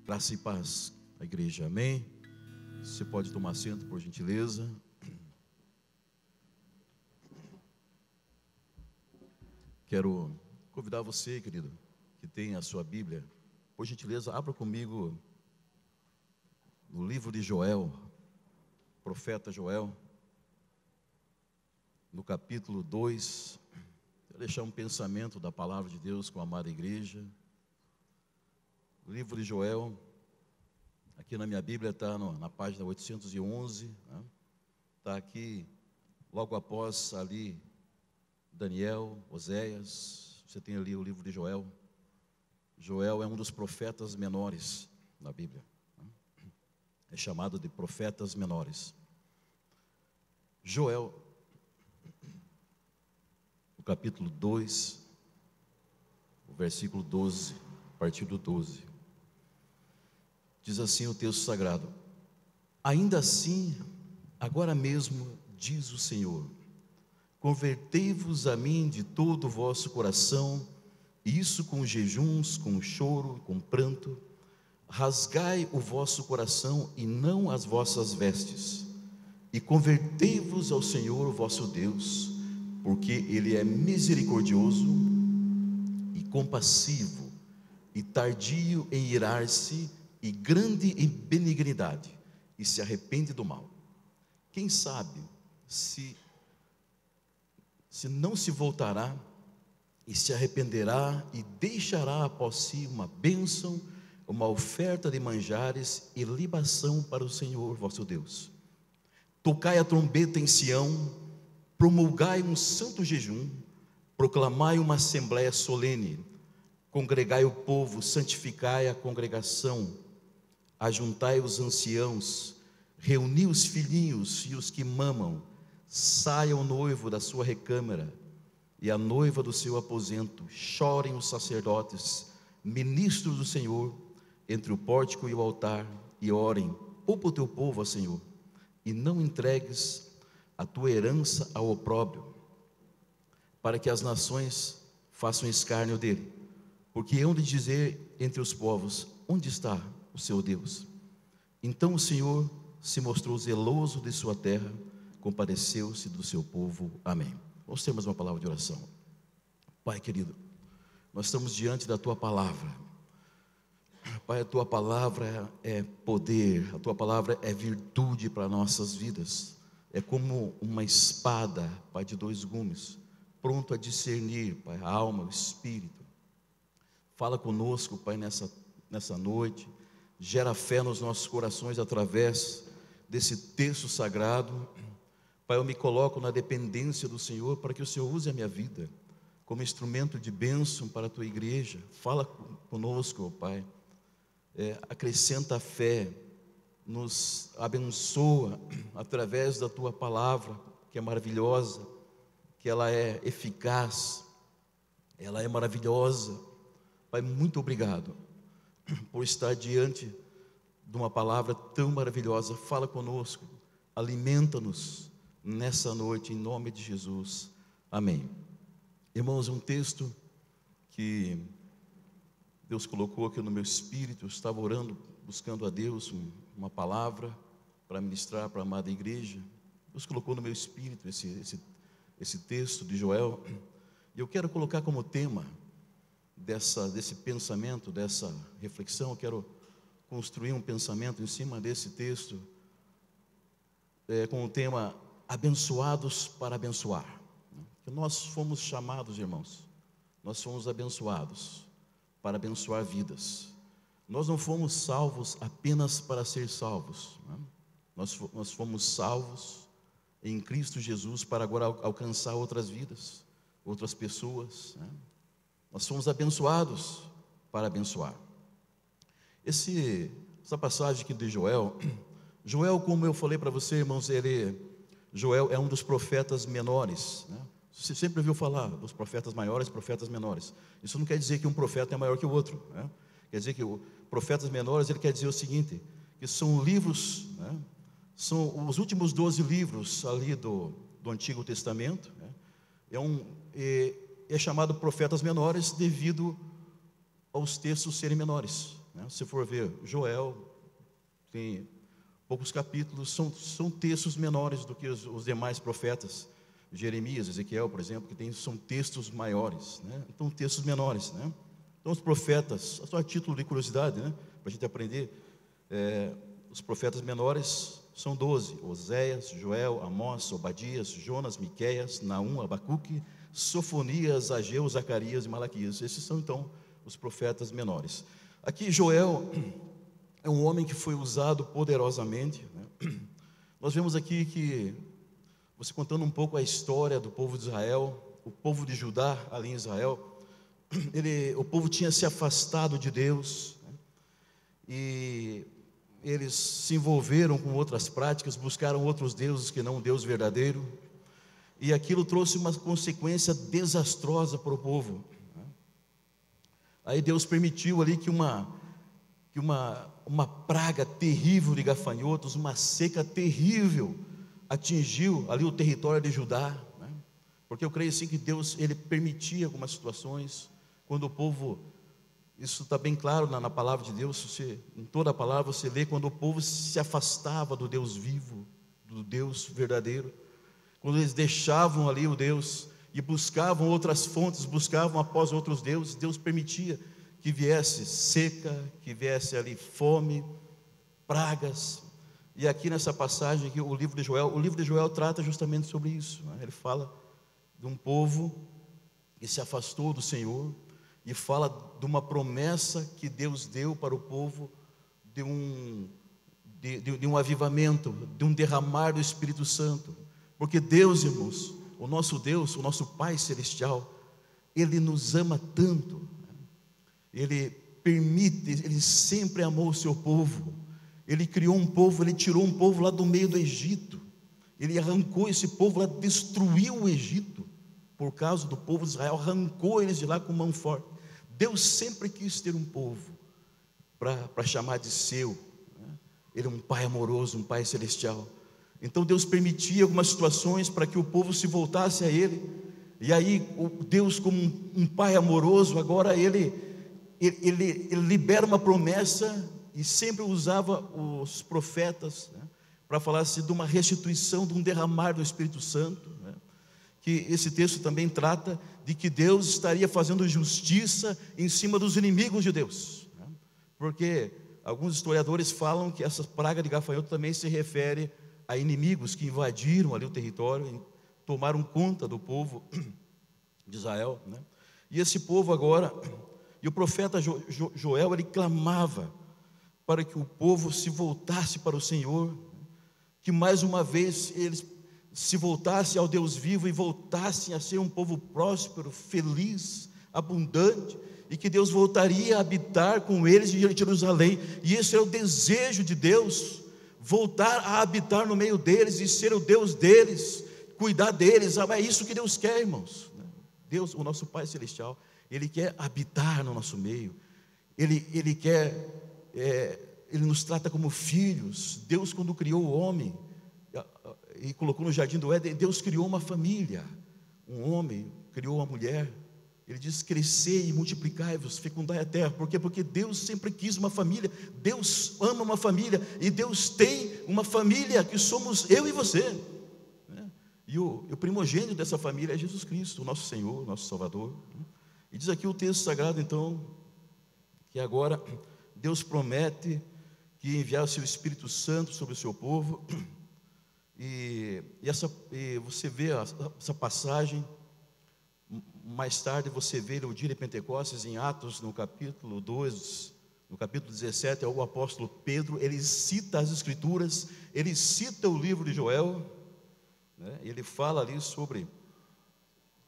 Graça e paz à igreja, amém? Você pode tomar assento, por gentileza. Quero convidar você, querido, que tem a sua Bíblia, por gentileza, abra comigo no livro de Joel, profeta Joel, no capítulo 2. Quero deixar um pensamento da palavra de Deus com a amada igreja. O livro de Joel, aqui na minha Bíblia está na página 811, né? Está aqui logo após ali Daniel, Oséias. Você tem ali o livro de Joel. Joel é um dos profetas menores na Bíblia, né? É chamado de profetas menores. Joel, no capítulo 2, o versículo 12, a partir do 12. Diz assim o texto sagrado: ainda assim, agora mesmo, diz o Senhor, convertei-vos a mim de todo o vosso coração, e isso com jejuns, com choro, com pranto, rasgai o vosso coração e não as vossas vestes, e convertei-vos ao Senhor vosso Deus, porque Ele é misericordioso e compassivo, e tardio em irar-se, e grande em benignidade, e se arrepende do mal. Quem sabe se não se voltará e se arrependerá e deixará após si uma bênção, uma oferta de manjares e libação para o Senhor vosso Deus. Tocai a trombeta em Sião, promulgai um santo jejum, proclamai uma assembléia solene, congregai o povo, santificai a congregação, ajuntai os anciãos, reuni os filhinhos e os que mamam, saia o noivo da sua recâmara e a noiva do seu aposento, chorem os sacerdotes, ministros do Senhor, entre o pórtico e o altar, e orem, poupa o teu povo, ó Senhor, e não entregues a tua herança ao opróbrio, para que as nações façam escárnio dele, porque hão de dizer entre os povos, onde está o seu Deus? Então o Senhor se mostrou zeloso de sua terra, compadeceu-se do seu povo. Amém. Vamos ter mais uma palavra de oração. Pai querido, nós estamos diante da tua palavra. Pai, a tua palavra é poder, a tua palavra é virtude para nossas vidas. É como uma espada, Pai, de dois gumes, pronto a discernir, Pai, a alma, o espírito. Fala conosco, Pai, nessa noite. Gera fé nos nossos corações através desse texto sagrado. Pai, eu me coloco na dependência do Senhor para que o Senhor use a minha vida como instrumento de bênção para a tua igreja. Fala conosco, Pai. Acrescenta fé, nos abençoa através da tua palavra, que é maravilhosa, que ela é eficaz, ela é maravilhosa. Pai, muito obrigado por estar diante de uma palavra tão maravilhosa. Fala conosco, alimenta-nos nessa noite, em nome de Jesus, amém. Irmãos, um texto que Deus colocou aqui no meu espírito. Eu estava orando, buscando a Deus uma palavra para ministrar para a amada igreja. Deus colocou no meu espírito esse texto de Joel, e eu quero colocar como tema desse pensamento, dessa reflexão. Eu quero construir um pensamento em cima desse texto, com o tema abençoados para abençoar. Que nós fomos chamados, irmãos, nós fomos abençoados para abençoar vidas. Nós não fomos salvos apenas para ser salvos, né? Nós fomos salvos em Cristo Jesus para agora alcançar outras vidas, outras pessoas, né? Nós fomos abençoados para abençoar. Essa passagem aqui de Joel, como eu falei para você, irmãos, Joel é um dos profetas menores, né? Você sempre ouviu falar dos profetas maiores e profetas menores. Isso não quer dizer que um profeta é maior que o outro, né? Quer dizer que profetas menores, ele quer dizer o seguinte, que são livros, né? São os últimos 12 livros ali do Antigo Testamento, né? É chamado profetas menores devido aos textos serem menores. né? Se for ver Joel, tem poucos capítulos, são textos menores do que os demais profetas. Jeremias, Ezequiel, por exemplo, são textos maiores, né? Então, textos menores, né? Então, os profetas, só a título de curiosidade, né, para a gente aprender, os profetas menores são 12: Oséias, Joel, Amós, Obadias, Jonas, Miqueias, Naum, Abacuque, Sofonias, Ageu, Zacarias e Malaquias. Esses são, então, os profetas menores. Aqui, Joel é um homem que foi usado poderosamente, né? Nós vemos aqui que, você contando um pouco a história do povo de Israel, o povo de Judá ali em Israel, o povo tinha se afastado de Deus, né? E eles se envolveram com outras práticas, buscaram outros deuses que não o Deus verdadeiro, e aquilo trouxe uma consequência desastrosa para o povo, né? Aí Deus permitiu ali que uma praga terrível de gafanhotos, uma seca terrível, atingiu ali o território de Judá, né? Porque eu creio assim que Deus, Ele permitia algumas situações, quando o povo, isso está bem claro na palavra de Deus, em toda a palavra você lê, quando o povo se afastava do Deus vivo, do Deus verdadeiro, quando eles deixavam ali o Deus, e buscavam outras fontes, buscavam após outros deuses, Deus permitia que viesse seca, que viesse ali fome, pragas. E aqui nessa passagem, aqui, o livro de Joel trata justamente sobre isso, né? Ele fala de um povo que se afastou do Senhor, e fala de uma promessa que Deus deu para o povo, de um avivamento, de um derramar do Espírito Santo. Porque Deus, irmãos, o nosso Pai Celestial, Ele nos ama tanto, Ele sempre amou o seu povo. Ele criou um povo, Ele tirou um povo lá do meio do Egito, Ele arrancou esse povo lá, destruiu o Egito, por causa do povo de Israel, arrancou eles de lá com mão forte. Deus sempre quis ter um povo para chamar de seu, né? Ele é um Pai amoroso, um Pai celestial. Então Deus permitia algumas situações para que o povo se voltasse a Ele. E aí Deus, como um Pai amoroso, agora Ele libera uma promessa, e sempre usava os profetas, né, para falar-se de uma restituição, de um derramar do Espírito Santo, né? Que esse texto também trata de que Deus estaria fazendo justiça em cima dos inimigos de Deus, né? Porque alguns historiadores falam que essa praga de gafanhoto também se refere a inimigos que invadiram ali o território, tomaram conta do povo de Israel, né? E esse povo agora, e o profeta Joel, ele clamava para que o povo se voltasse para o Senhor, que mais uma vez eles se voltassem ao Deus vivo e voltassem a ser um povo próspero, feliz, abundante, e que Deus voltaria a habitar com eles em Jerusalém. E esse é o desejo de Deus, voltar a habitar no meio deles e ser o Deus deles, cuidar deles. É isso que Deus quer, irmãos. Deus, o nosso Pai Celestial, Ele quer habitar no nosso meio. Ele quer, Ele nos trata como filhos. Deus, quando criou o homem e colocou no jardim do Éden, Deus criou uma família, um homem criou uma mulher. Ele diz: crescei e multiplicai-vos, fecundai a terra. Por quê? Porque Deus sempre quis uma família. Deus ama uma família, e Deus tem uma família que somos eu e você, né? E o primogênito dessa família é Jesus Cristo, o nosso Senhor, nosso Salvador, né? E diz aqui o texto sagrado, então, que agora Deus promete que enviar o seu Espírito Santo sobre o seu povo. E você vê essa passagem, mais tarde você vê no dia de Pentecostes, em Atos, no capítulo 2, no capítulo 17, o apóstolo Pedro, ele cita as Escrituras, ele cita o livro de Joel, né? Ele fala ali sobre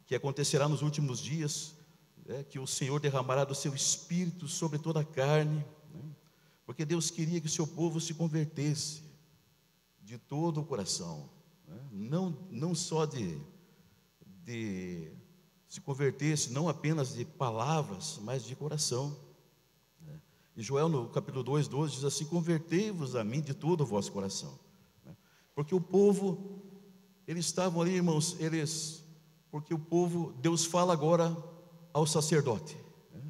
que acontecerá nos últimos dias, né, que o Senhor derramará do seu Espírito sobre toda a carne, né? Porque Deus queria que o seu povo se convertesse de todo o coração, né? Não só de se convertesse, não apenas de palavras, mas de coração, né? E Joel, no capítulo 2:12, diz assim: convertei-vos a mim de todo o vosso coração, né? Porque o povo, eles estavam ali, irmãos, porque o povo, Deus fala agora ao sacerdote, né,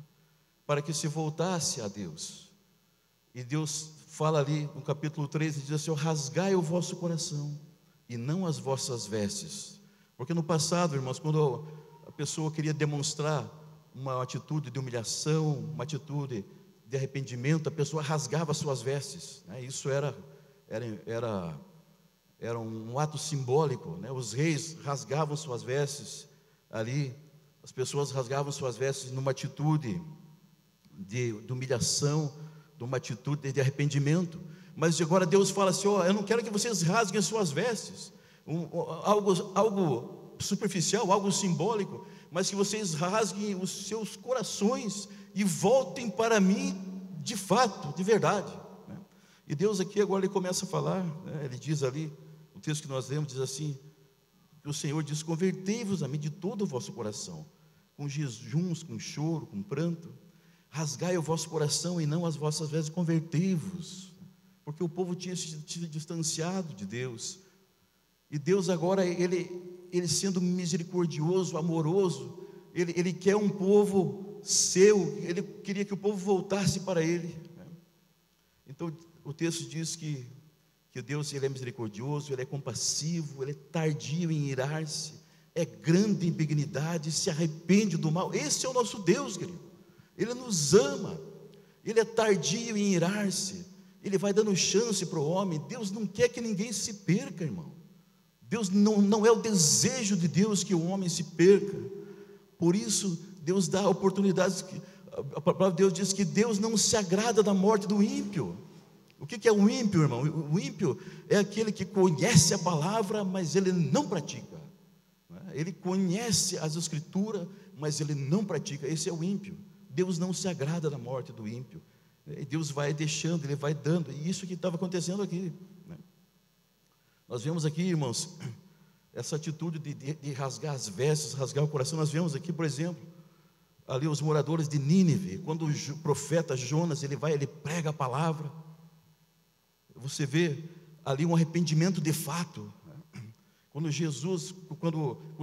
para que se voltasse a Deus. E Deus fala ali no capítulo 13, diz assim: rasgai o vosso coração e não as vossas vestes. Porque no passado, irmãos, quando a pessoa queria demonstrar uma atitude de humilhação, uma atitude de arrependimento, a pessoa rasgava suas vestes, né? Isso era um ato simbólico, né? Os reis rasgavam suas vestes ali, as pessoas rasgavam suas vestes numa atitude de humilhação, numa atitude de arrependimento. Mas agora Deus fala assim: eu não quero que vocês rasguem as suas vestes, algo superficial, algo simbólico, mas que vocês rasguem os seus corações e voltem para mim de fato, de verdade, né? E Deus aqui agora ele começa a falar, né? Ele diz ali, o texto que nós lemos diz assim, que o Senhor diz: convertei-vos a mim de todo o vosso coração, com jejuns, com choro, com pranto, rasgai o vosso coração e não as vossas vestes, convertei-vos, porque o povo tinha se distanciado de Deus. E Deus agora, ele sendo misericordioso, amoroso, ele quer um povo seu, ele queria que o povo voltasse para ele, né? Então o texto diz que Deus, ele é misericordioso, ele é compassivo, ele é tardio em irar-se, é grande em benignidade, se arrepende do mal. Esse é o nosso Deus, querido. Ele nos ama, ele é tardio em irar-se, ele vai dando chance para o homem. Deus não quer que ninguém se perca, irmão. Deus não é o desejo de Deus que o homem se perca. Por isso Deus dá oportunidades. A palavra de Deus diz que Deus não se agrada da morte do ímpio. O que é um ímpio, irmão? O ímpio é aquele que conhece a palavra, mas ele não pratica. Ele conhece as escrituras, mas ele não pratica. Esse é o ímpio. Deus não se agrada da morte do ímpio. Deus vai deixando, ele vai dando. E isso que estava acontecendo aqui, né? Nós vemos aqui, irmãos, essa atitude de rasgar as vestes, rasgar o coração. Nós vemos aqui, por exemplo, ali os moradores de Nínive, quando o profeta Jonas, ele prega a palavra, você vê ali um arrependimento de fato. Quando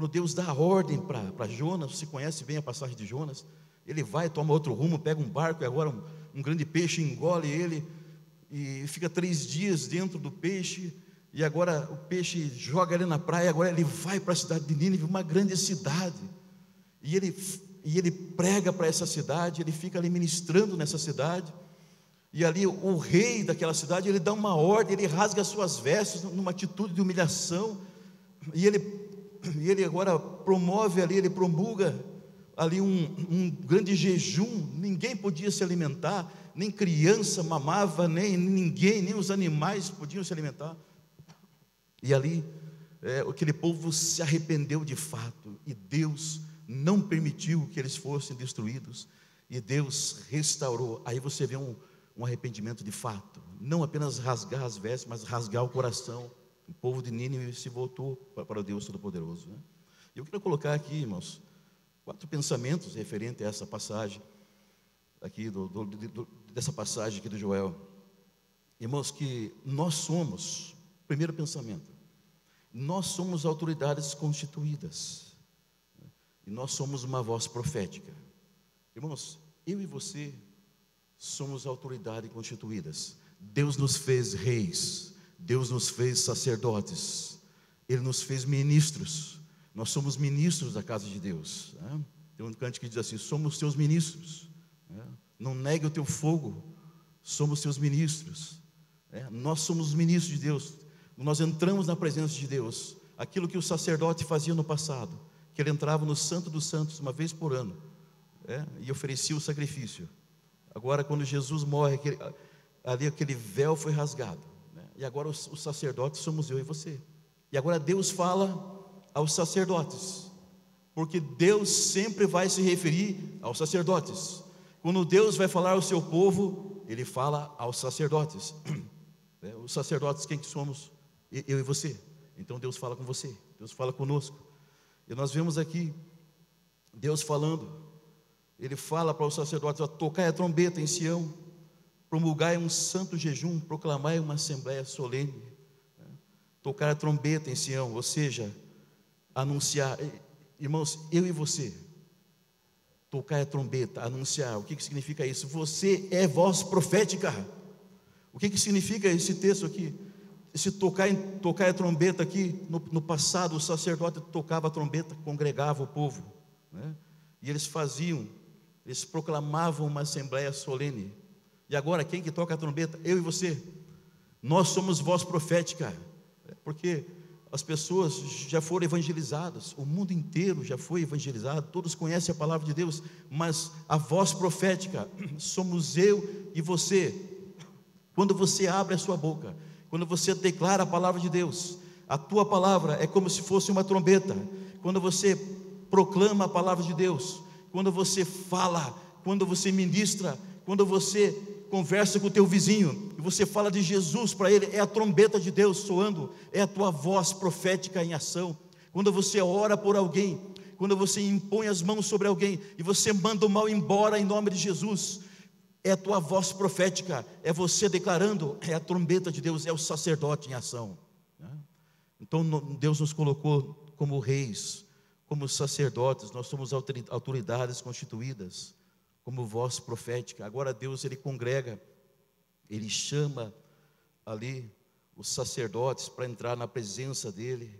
Deus dá a ordem para Jonas, você conhece bem a passagem de Jonas, ele vai, toma outro rumo, pega um barco, e agora um grande peixe engole ele, e fica 3 dias dentro do peixe, e agora o peixe joga ele na praia. Agora ele vai para a cidade de Nínive, uma grande cidade, e ele prega para essa cidade, ele fica ali ministrando nessa cidade, e ali o rei daquela cidade, ele dá uma ordem, ele rasga as suas vestes numa atitude de humilhação, e ele agora promove ali, ele promulga ali um grande jejum. Ninguém podia se alimentar, nem criança mamava, nem ninguém, nem os animais podiam se alimentar. E ali aquele povo se arrependeu de fato, e Deus não permitiu que eles fossem destruídos, e Deus restaurou. Aí você vê um arrependimento de fato, não apenas rasgar as vestes, mas rasgar o coração. O povo de Nínive se voltou para o Deus Todo-Poderoso, né? Eu quero colocar aqui, irmãos, 4 pensamentos referentes a essa passagem aqui, dessa passagem aqui do Joel. Irmãos, que nós somos, primeiro pensamento, nós somos autoridades constituídas, né? E nós somos uma voz profética. Irmãos, eu e você somos autoridades constituídas. Deus nos fez reis, Deus nos fez sacerdotes, Ele nos fez ministros. Nós somos ministros da casa de Deus, né? Tem um cântico que diz assim: somos teus ministros, né? Não negue o teu fogo, somos teus ministros, né? Nós somos os ministros de Deus. Nós entramos na presença de Deus. Aquilo que o sacerdote fazia no passado, que ele entrava no Santo dos Santos uma vez por ano, e oferecia o sacrifício. Agora, quando Jesus morre, aquele véu foi rasgado, né? E agora os sacerdotes somos eu e você. E agora Deus fala aos sacerdotes, porque Deus sempre vai se referir aos sacerdotes. Quando Deus vai falar ao seu povo, Ele fala aos sacerdotes. Os sacerdotes, quem que somos? Eu e você. Então Deus fala com você, Deus fala conosco. E nós vemos aqui Deus falando. Ele fala para os sacerdotes: tocai a trombeta em Sião, promulgai um santo jejum, proclamai uma assembleia solene. Tocar a trombeta em Sião, ou seja, anunciar. Irmãos, eu e você, tocar a trombeta, anunciar. O que significa isso? Você é voz profética. O que significa esse texto aqui? Esse tocar a trombeta aqui, no passado o sacerdote tocava a trombeta, congregava o povo, né? E eles proclamavam uma assembleia solene. E agora quem que toca a trombeta? Eu e você. Nós somos voz profética, porque as pessoas já foram evangelizadas, o mundo inteiro já foi evangelizado, todos conhecem a palavra de Deus, mas a voz profética somos eu e você. Quando você abre a sua boca, quando você declara a palavra de Deus, a tua palavra é como se fosse uma trombeta. Quando você proclama a palavra de Deus, quando você fala, quando você ministra, quando você conversa com o teu vizinho e você fala de Jesus para ele, é a trombeta de Deus soando, é a tua voz profética em ação. Quando você ora por alguém, quando você impõe as mãos sobre alguém e você manda o mal embora em nome de Jesus, é a tua voz profética, é você declarando, é a trombeta de Deus, é o sacerdote em ação, né? Então Deus nos colocou como reis, como sacerdotes, nós somos autoridades constituídas como voz profética. Agora Deus, Ele congrega, Ele chama ali os sacerdotes para entrar na presença dEle,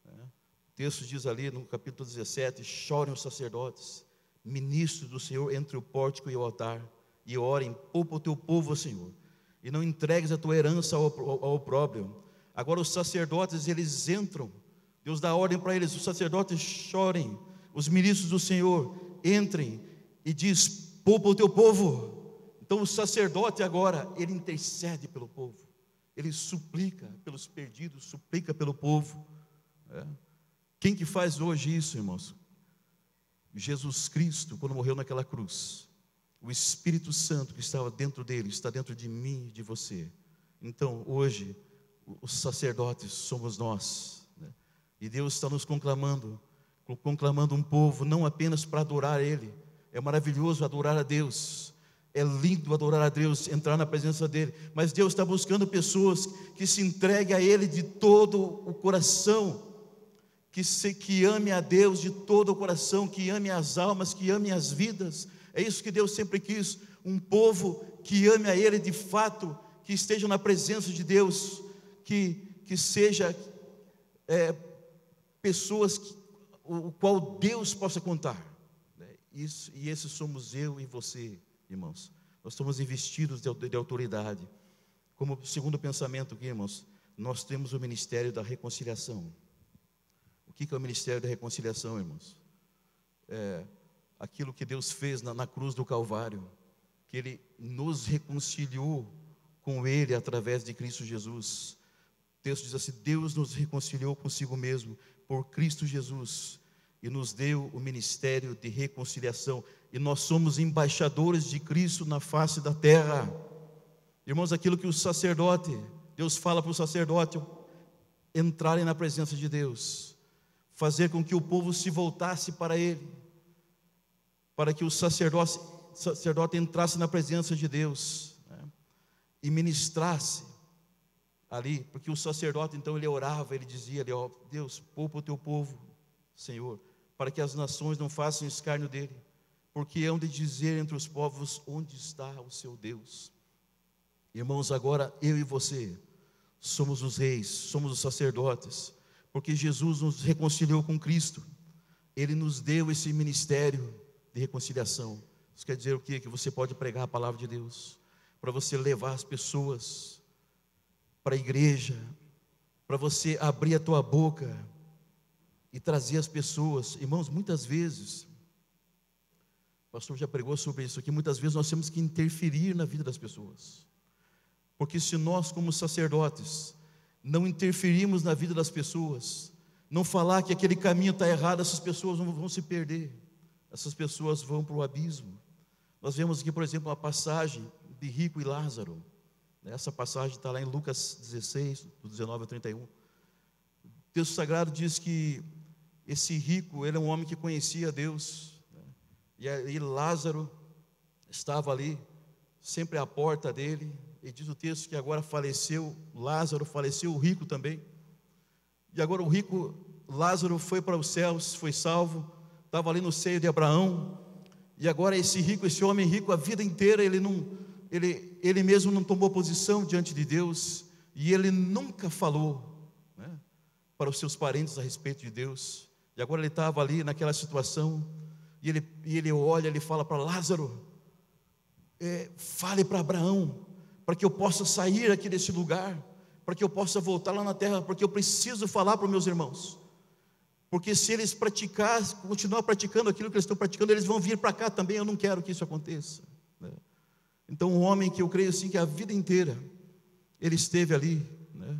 né? O texto diz ali no capítulo 17, chorem os sacerdotes, ministros do Senhor entre o pórtico e o altar, e orem, poupa o teu povo, Senhor, e não entregues a tua herança ao opróbrio. Agora os sacerdotes, eles entram, Deus dá ordem para eles, os sacerdotes chorem, os ministros do Senhor entrem, e diz, poupa o teu povo. Então o sacerdote agora, ele intercede pelo povo, ele suplica pelos perdidos, suplica pelo povo, né? Quem que faz hoje isso, irmãos? Jesus Cristo, quando morreu naquela cruz, o Espírito Santo que estava dentro dele, está dentro de mim e de você. Então hoje, os sacerdotes somos nós, né? E Deus está nos conclamando um povo, não apenas para adorar Ele. É maravilhoso adorar a Deus, é lindo adorar a Deus, entrar na presença dEle, mas Deus está buscando pessoas que se entreguem a Ele de todo o coração, que ame a Deus de todo o coração, que ame as almas, que ame as vidas. É isso que Deus sempre quis, um povo que ame a Ele de fato, que esteja na presença de Deus, que seja pessoas o qual Deus possa contar. Isso, e esses somos eu e você, irmãos. Nós somos investidos de autoridade. Como segundo pensamento aqui, irmãos, nós temos o ministério da reconciliação. O que é o ministério da reconciliação, irmãos? É aquilo que Deus fez na cruz do Calvário, que Ele nos reconciliou com Ele através de Cristo Jesus. O texto diz assim, Deus nos reconciliou consigo mesmo por Cristo Jesus, e nos deu o ministério de reconciliação, e nós somos embaixadores de Cristo na face da terra. Irmãos, aquilo que o sacerdote, Deus fala para o sacerdote entrarem na presença de Deus, fazer com que o povo se voltasse para Ele, para que o sacerdote entrasse na presença de Deus, né? E ministrasse ali, porque o sacerdote então ele orava, ele dizia ali, ó, Deus, poupa o teu povo, Senhor, para que as nações não façam escárnio dele, porque hão de dizer entre os povos, onde está o seu Deus? Irmãos, agora eu e você somos os reis, somos os sacerdotes, porque Jesus nos reconciliou com Cristo, Ele nos deu esse ministério de reconciliação. Isso quer dizer o quê? Que você pode pregar a palavra de Deus, para você levar as pessoas para a igreja, para você abrir a tua boca e trazer as pessoas. Irmãos, muitas vezes, o pastor já pregou sobre isso aqui, muitas vezes nós temos que interferir na vida das pessoas, porque se nós como sacerdotes não interferirmos na vida das pessoas, não falar que aquele caminho está errado, essas pessoas vão se perder, essas pessoas vão para o abismo. Nós vemos aqui, por exemplo, uma passagem de Rico e Lázaro. Essa passagem está lá em Lucas 16, do 19 ao 31. O texto sagrado diz que esse rico, ele é um homem que conhecia Deus, né? E aí Lázaro estava ali, sempre à porta dele, e diz o texto que agora faleceu Lázaro, faleceu o rico também, e agora o rico Lázaro foi para os céus, foi salvo, estava ali no seio de Abraão, e agora esse rico, esse homem rico, a vida inteira ele ele mesmo não tomou posição diante de Deus, e ele nunca falou, né, para os seus parentes a respeito de Deus. E agora ele estava ali naquela situação, e ele olha, ele fala para Lázaro: fale para Abraão, para que eu possa sair aqui desse lugar, para que eu possa voltar lá na terra, porque eu preciso falar para os meus irmãos, porque se eles continuar praticando aquilo que eles estão praticando, eles vão vir para cá também, eu não quero que isso aconteça, né? Então um homem que eu creio assim, que a vida inteira ele esteve ali, né?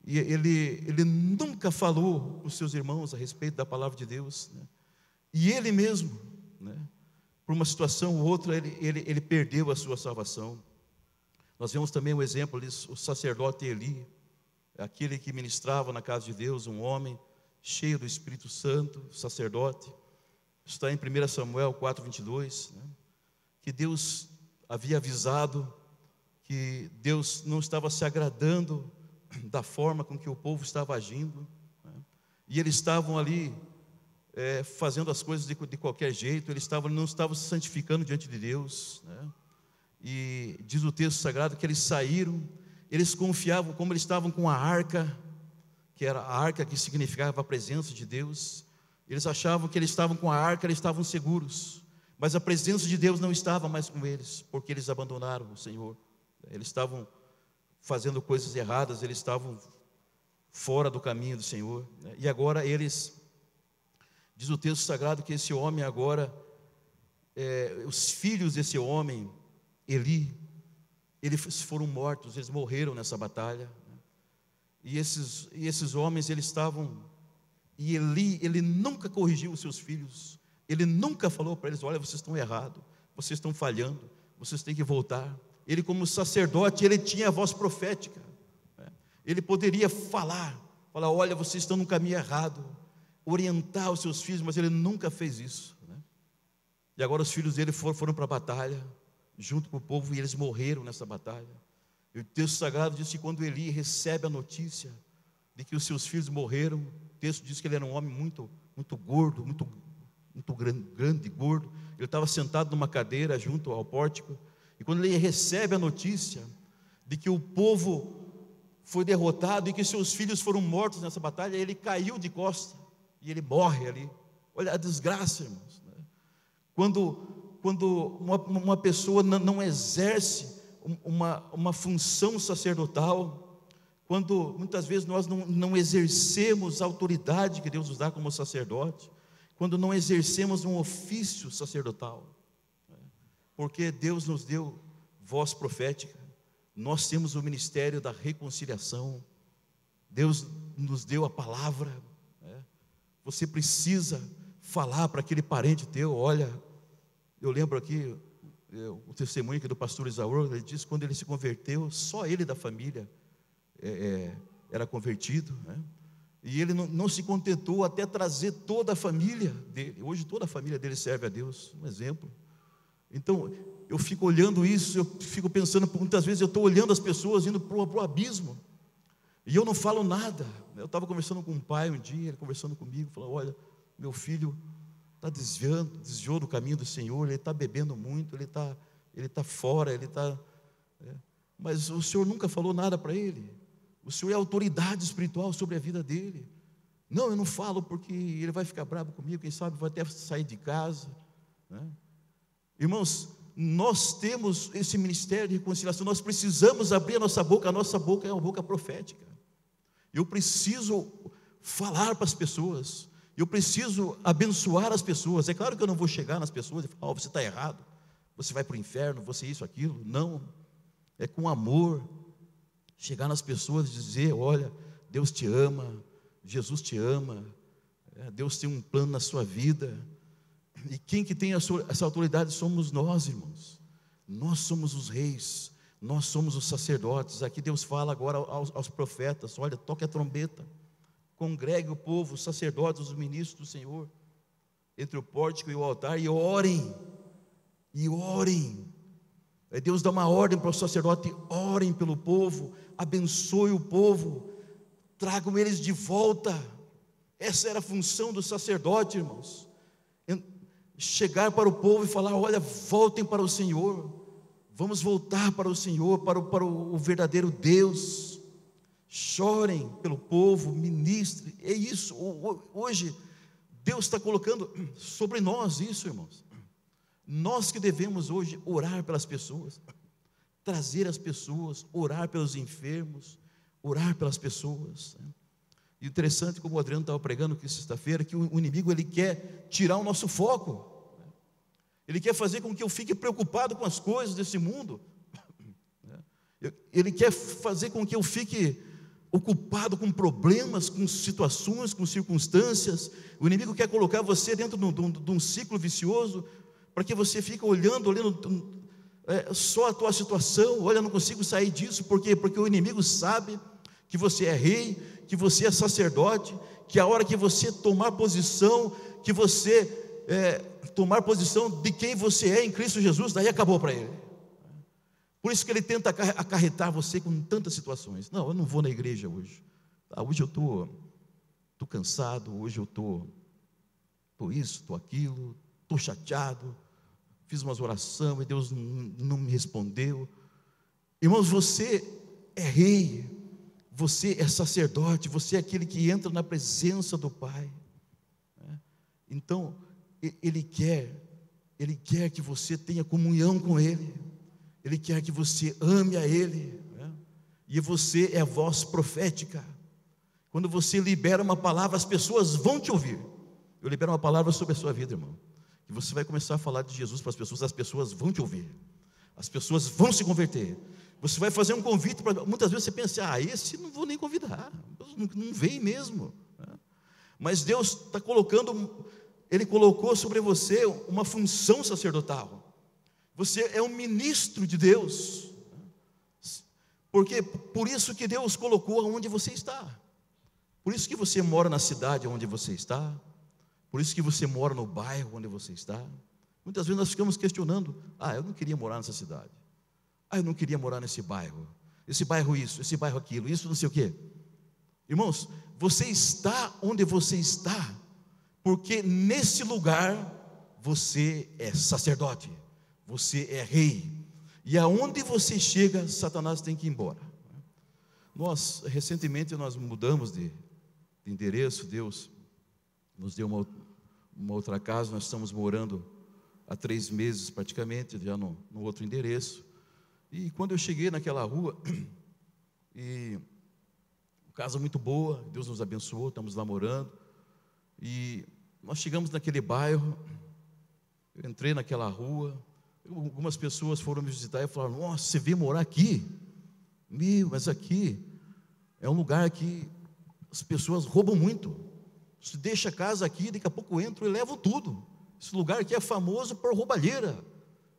E ele nunca falou para os seus irmãos a respeito da palavra de Deus, né? E ele mesmo, né, por uma situação ou outra, ele perdeu a sua salvação. Nós vemos também um exemplo ali, o sacerdote Eli, aquele que ministrava na casa de Deus, um homem cheio do Espírito Santo, sacerdote. Está em 1 Samuel 4:22, né, que Deus havia avisado que Deus não estava se agradando da forma com que o povo estava agindo, né, e eles estavam ali fazendo as coisas de qualquer jeito, eles não estavam se santificando diante de Deus, né? E diz o texto sagrado que eles saíram, eles confiavam, como eles estavam com a arca, que era a arca que significava a presença de Deus, eles achavam que eles estavam com a arca, eles estavam seguros, mas a presença de Deus não estava mais com eles, porque eles abandonaram o Senhor, eles estavam fazendo coisas erradas, eles estavam fora do caminho do Senhor, né? E agora diz o texto sagrado que esse homem agora, os filhos desse homem, Eli, eles foram mortos, eles morreram nessa batalha, né? E esses homens, eles estavam, e Eli, ele nunca corrigiu os seus filhos, ele nunca falou para eles: olha, vocês estão errados, vocês estão falhando, vocês têm que voltar. Ele, como sacerdote, ele tinha a voz profética, né? Ele poderia falar, olha, vocês estão no caminho errado, orientar os seus filhos, mas ele nunca fez isso, né? E agora os filhos dele foram para a batalha, junto com o povo, e eles morreram nessa batalha. E o texto sagrado diz que quando Eli recebe a notícia de que os seus filhos morreram, o texto diz que ele era um homem muito, muito gordo, muito grande, gordo. Ele estava sentado numa cadeira junto ao pórtico, e quando ele recebe a notícia de que o povo foi derrotado e que seus filhos foram mortos nessa batalha, ele caiu de costas e ele morre ali. Olha a desgraça, irmãos, né? Quando uma pessoa não exerce uma função sacerdotal, quando muitas vezes nós não exercemos a autoridade que Deus nos dá como sacerdote, quando não exercemos um ofício sacerdotal, né? Porque Deus nos deu voz profética, nós temos o ministério da reconciliação, Deus nos deu a palavra, né? Você precisa falar para aquele parente teu. Olha, eu lembro aqui o testemunho aqui do pastor Isaú, ele disse que quando ele se converteu, só ele da família era convertido, né? E ele não se contentou até trazer toda a família dele. Hoje toda a família dele serve a Deus, um exemplo. Então eu fico olhando isso, eu fico pensando, muitas vezes eu estou olhando as pessoas indo para o abismo, e eu não falo nada. Eu estava conversando com um pai um dia, ele conversando comigo, falou: olha, meu filho está desviou do caminho do Senhor, ele está bebendo muito, ele está fora, mas o Senhor nunca falou nada para ele. O Senhor é autoridade espiritual sobre a vida dele. Não, eu não falo porque ele vai ficar bravo comigo, quem sabe vai até sair de casa, né? Irmãos, nós temos esse ministério de reconciliação, nós precisamos abrir a nossa boca é uma boca profética. Eu preciso falar para as pessoas, eu preciso abençoar as pessoas. É claro que eu não vou chegar nas pessoas e falar: você está errado, você vai para o inferno, você isso, aquilo. Não, é com amor, chegar nas pessoas e dizer: olha, Deus te ama, Jesus te ama, Deus tem um plano na sua vida. E quem que tem essa autoridade somos nós, irmãos. Nós somos os reis, nós somos os sacerdotes. Aqui Deus fala agora aos profetas: olha, toque a trombeta, congregue o povo, os sacerdotes, os ministros do Senhor, entre o pórtico e o altar, e orem. Deus dá uma ordem para o sacerdote: orem pelo povo, abençoe o povo, tragam eles de volta. Essa era a função do sacerdote, irmãos. Chegar para o povo e falar: olha, voltem para o Senhor, Vamos voltar para o Senhor, para o verdadeiro Deus. Chorem pelo povo, ministre. É isso, hoje Deus está colocando sobre nós isso, irmãos. Nós que devemos hoje orar pelas pessoas, trazer as pessoas, orar pelos enfermos, orar pelas pessoas. E interessante, como o Adriano estava pregando aqui sexta-feira, que o inimigo, ele quer tirar o nosso foco. Ele quer fazer com que eu fique preocupado com as coisas desse mundo. Ele quer fazer com que eu fique ocupado com problemas, com situações, com circunstâncias. O inimigo quer colocar você dentro de um ciclo vicioso, para que você fique olhando só a tua situação. Olha, eu não consigo sair disso. Por quê? Porque o inimigo sabe que você é rei, que você é sacerdote, que a hora que você tomar posição, que você tomar posição de quem você é em Cristo Jesus, daí acabou para ele. Por isso que ele tenta acarretar você com tantas situações. Não, eu não vou na igreja hoje. Hoje eu estou cansado, hoje eu estou isso, estou aquilo, estou chateado, fiz umas orações e Deus não me respondeu. Irmãos, você é rei, você é sacerdote, você é aquele que entra na presença do Pai. Então, Ele quer que você tenha comunhão com Ele, Ele quer que você ame a Ele, e você é a voz profética. Quando você libera uma palavra, as pessoas vão te ouvir. Eu libero uma palavra sobre a sua vida, irmão, que você vai começar a falar de Jesus para as pessoas vão te ouvir, as pessoas vão se converter. Você vai fazer um convite, muitas vezes você pensa, esse não vou nem convidar, não vem mesmo. Mas Deus está colocando, Ele colocou sobre você uma função sacerdotal. Você é um ministro de Deus. Porque por isso que Deus colocou onde você está. Por isso que você mora na cidade onde você está. Por isso que você mora no bairro onde você está. Muitas vezes nós ficamos questionando, eu não queria morar nessa cidade. Eu não queria morar nesse bairro. Esse bairro isso, esse bairro aquilo, isso não sei o quê. Irmãos, você está onde você está, porque nesse lugar você é sacerdote, você é rei. E aonde você chega, Satanás tem que ir embora. Recentemente nós mudamos de endereço. Deus nos deu uma outra casa. Nós estamos morando há 3 meses praticamente, já no outro endereço. E quando eu cheguei naquela rua, e casa muito boa, Deus nos abençoou, estamos lá morando. E nós chegamos naquele bairro, eu entrei naquela rua, algumas pessoas foram me visitar e falaram, nossa, você veio morar aqui? Mas aqui é um lugar que as pessoas roubam muito. Você deixa a casa aqui, daqui a pouco entram e levam tudo. Esse lugar aqui é famoso por roubalheira.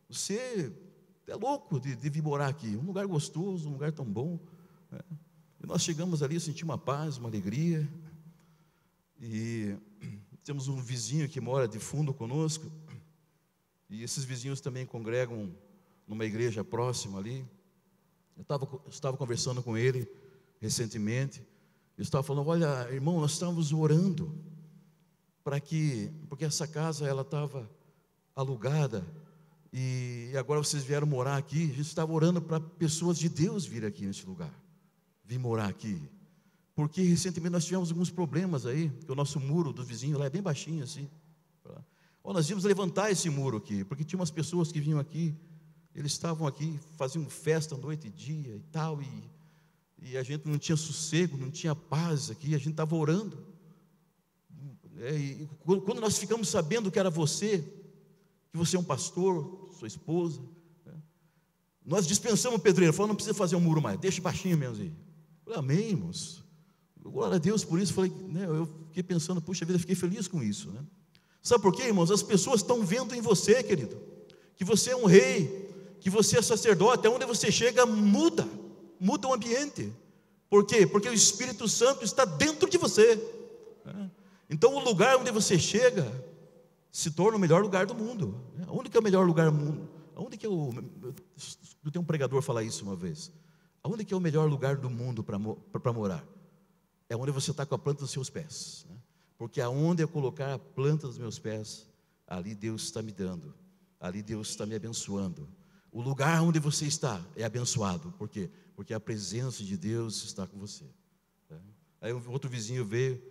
Você é louco de vir morar aqui. Um lugar gostoso, um lugar tão bom. E nós chegamos ali, senti uma paz, uma alegria. E temos um vizinho que mora de fundo conosco. E esses vizinhos também congregam numa igreja próxima ali. Eu estava conversando com ele recentemente. Eu estava falando, olha, irmão, nós estávamos orando porque essa casa ela estava alugada e agora vocês vieram morar aqui. A gente estava orando para pessoas de Deus vir aqui nesse lugar, vir morar aqui, porque recentemente nós tivemos alguns problemas aí, que o nosso muro do vizinho lá é bem baixinho assim. Nós íamos levantar esse muro aqui, porque tinha umas pessoas que vinham aqui, eles estavam aqui, faziam festa noite e dia e tal, e a gente não tinha sossego, não tinha paz aqui, a gente estava orando. E quando nós ficamos sabendo que era você, que você é um pastor, sua esposa, nós dispensamos o pedreiro, falou, não precisa fazer um muro mais, deixa baixinho mesmo aí. Eu falei, amém, irmãos, glória a Deus por isso. Falei, eu fiquei pensando, puxa vida, fiquei feliz com isso, Sabe por quê, irmãos? As pessoas estão vendo em você, querido, que você é um rei, que você é sacerdote. Aonde você chega, muda o ambiente. Por quê? Porque o Espírito Santo está dentro de você. Então o lugar onde você chega se torna o melhor lugar do mundo. Onde que é o melhor lugar do mundo? Onde que eu tenho um pregador falar isso uma vez. Aonde que é o melhor lugar do mundo para morar? É onde você está com a planta dos seus pés. Porque aonde eu colocar a planta dos meus pés, ali Deus está me dando, ali Deus está me abençoando. O lugar onde você está é abençoado. Por quê? Porque a presença de Deus está com você. Aí um outro vizinho veio,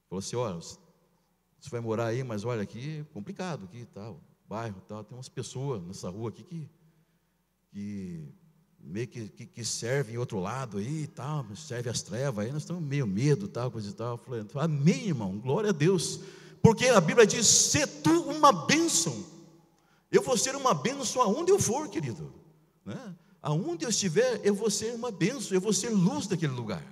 falou assim: olha, você vai morar aí, mas olha, aqui é complicado, aqui tal, bairro tal, tem umas pessoas nessa rua aqui que meio que servem em outro lado aí e tal, serve as trevas aí, nós estamos meio medo, tal, coisa e tal. Eu falei: amém, irmão, glória a Deus, porque a Bíblia diz: sê tu uma bênção. Eu vou ser uma bênção aonde eu for, querido, né? Aonde eu estiver, eu vou ser uma bênção, eu vou ser luz daquele lugar,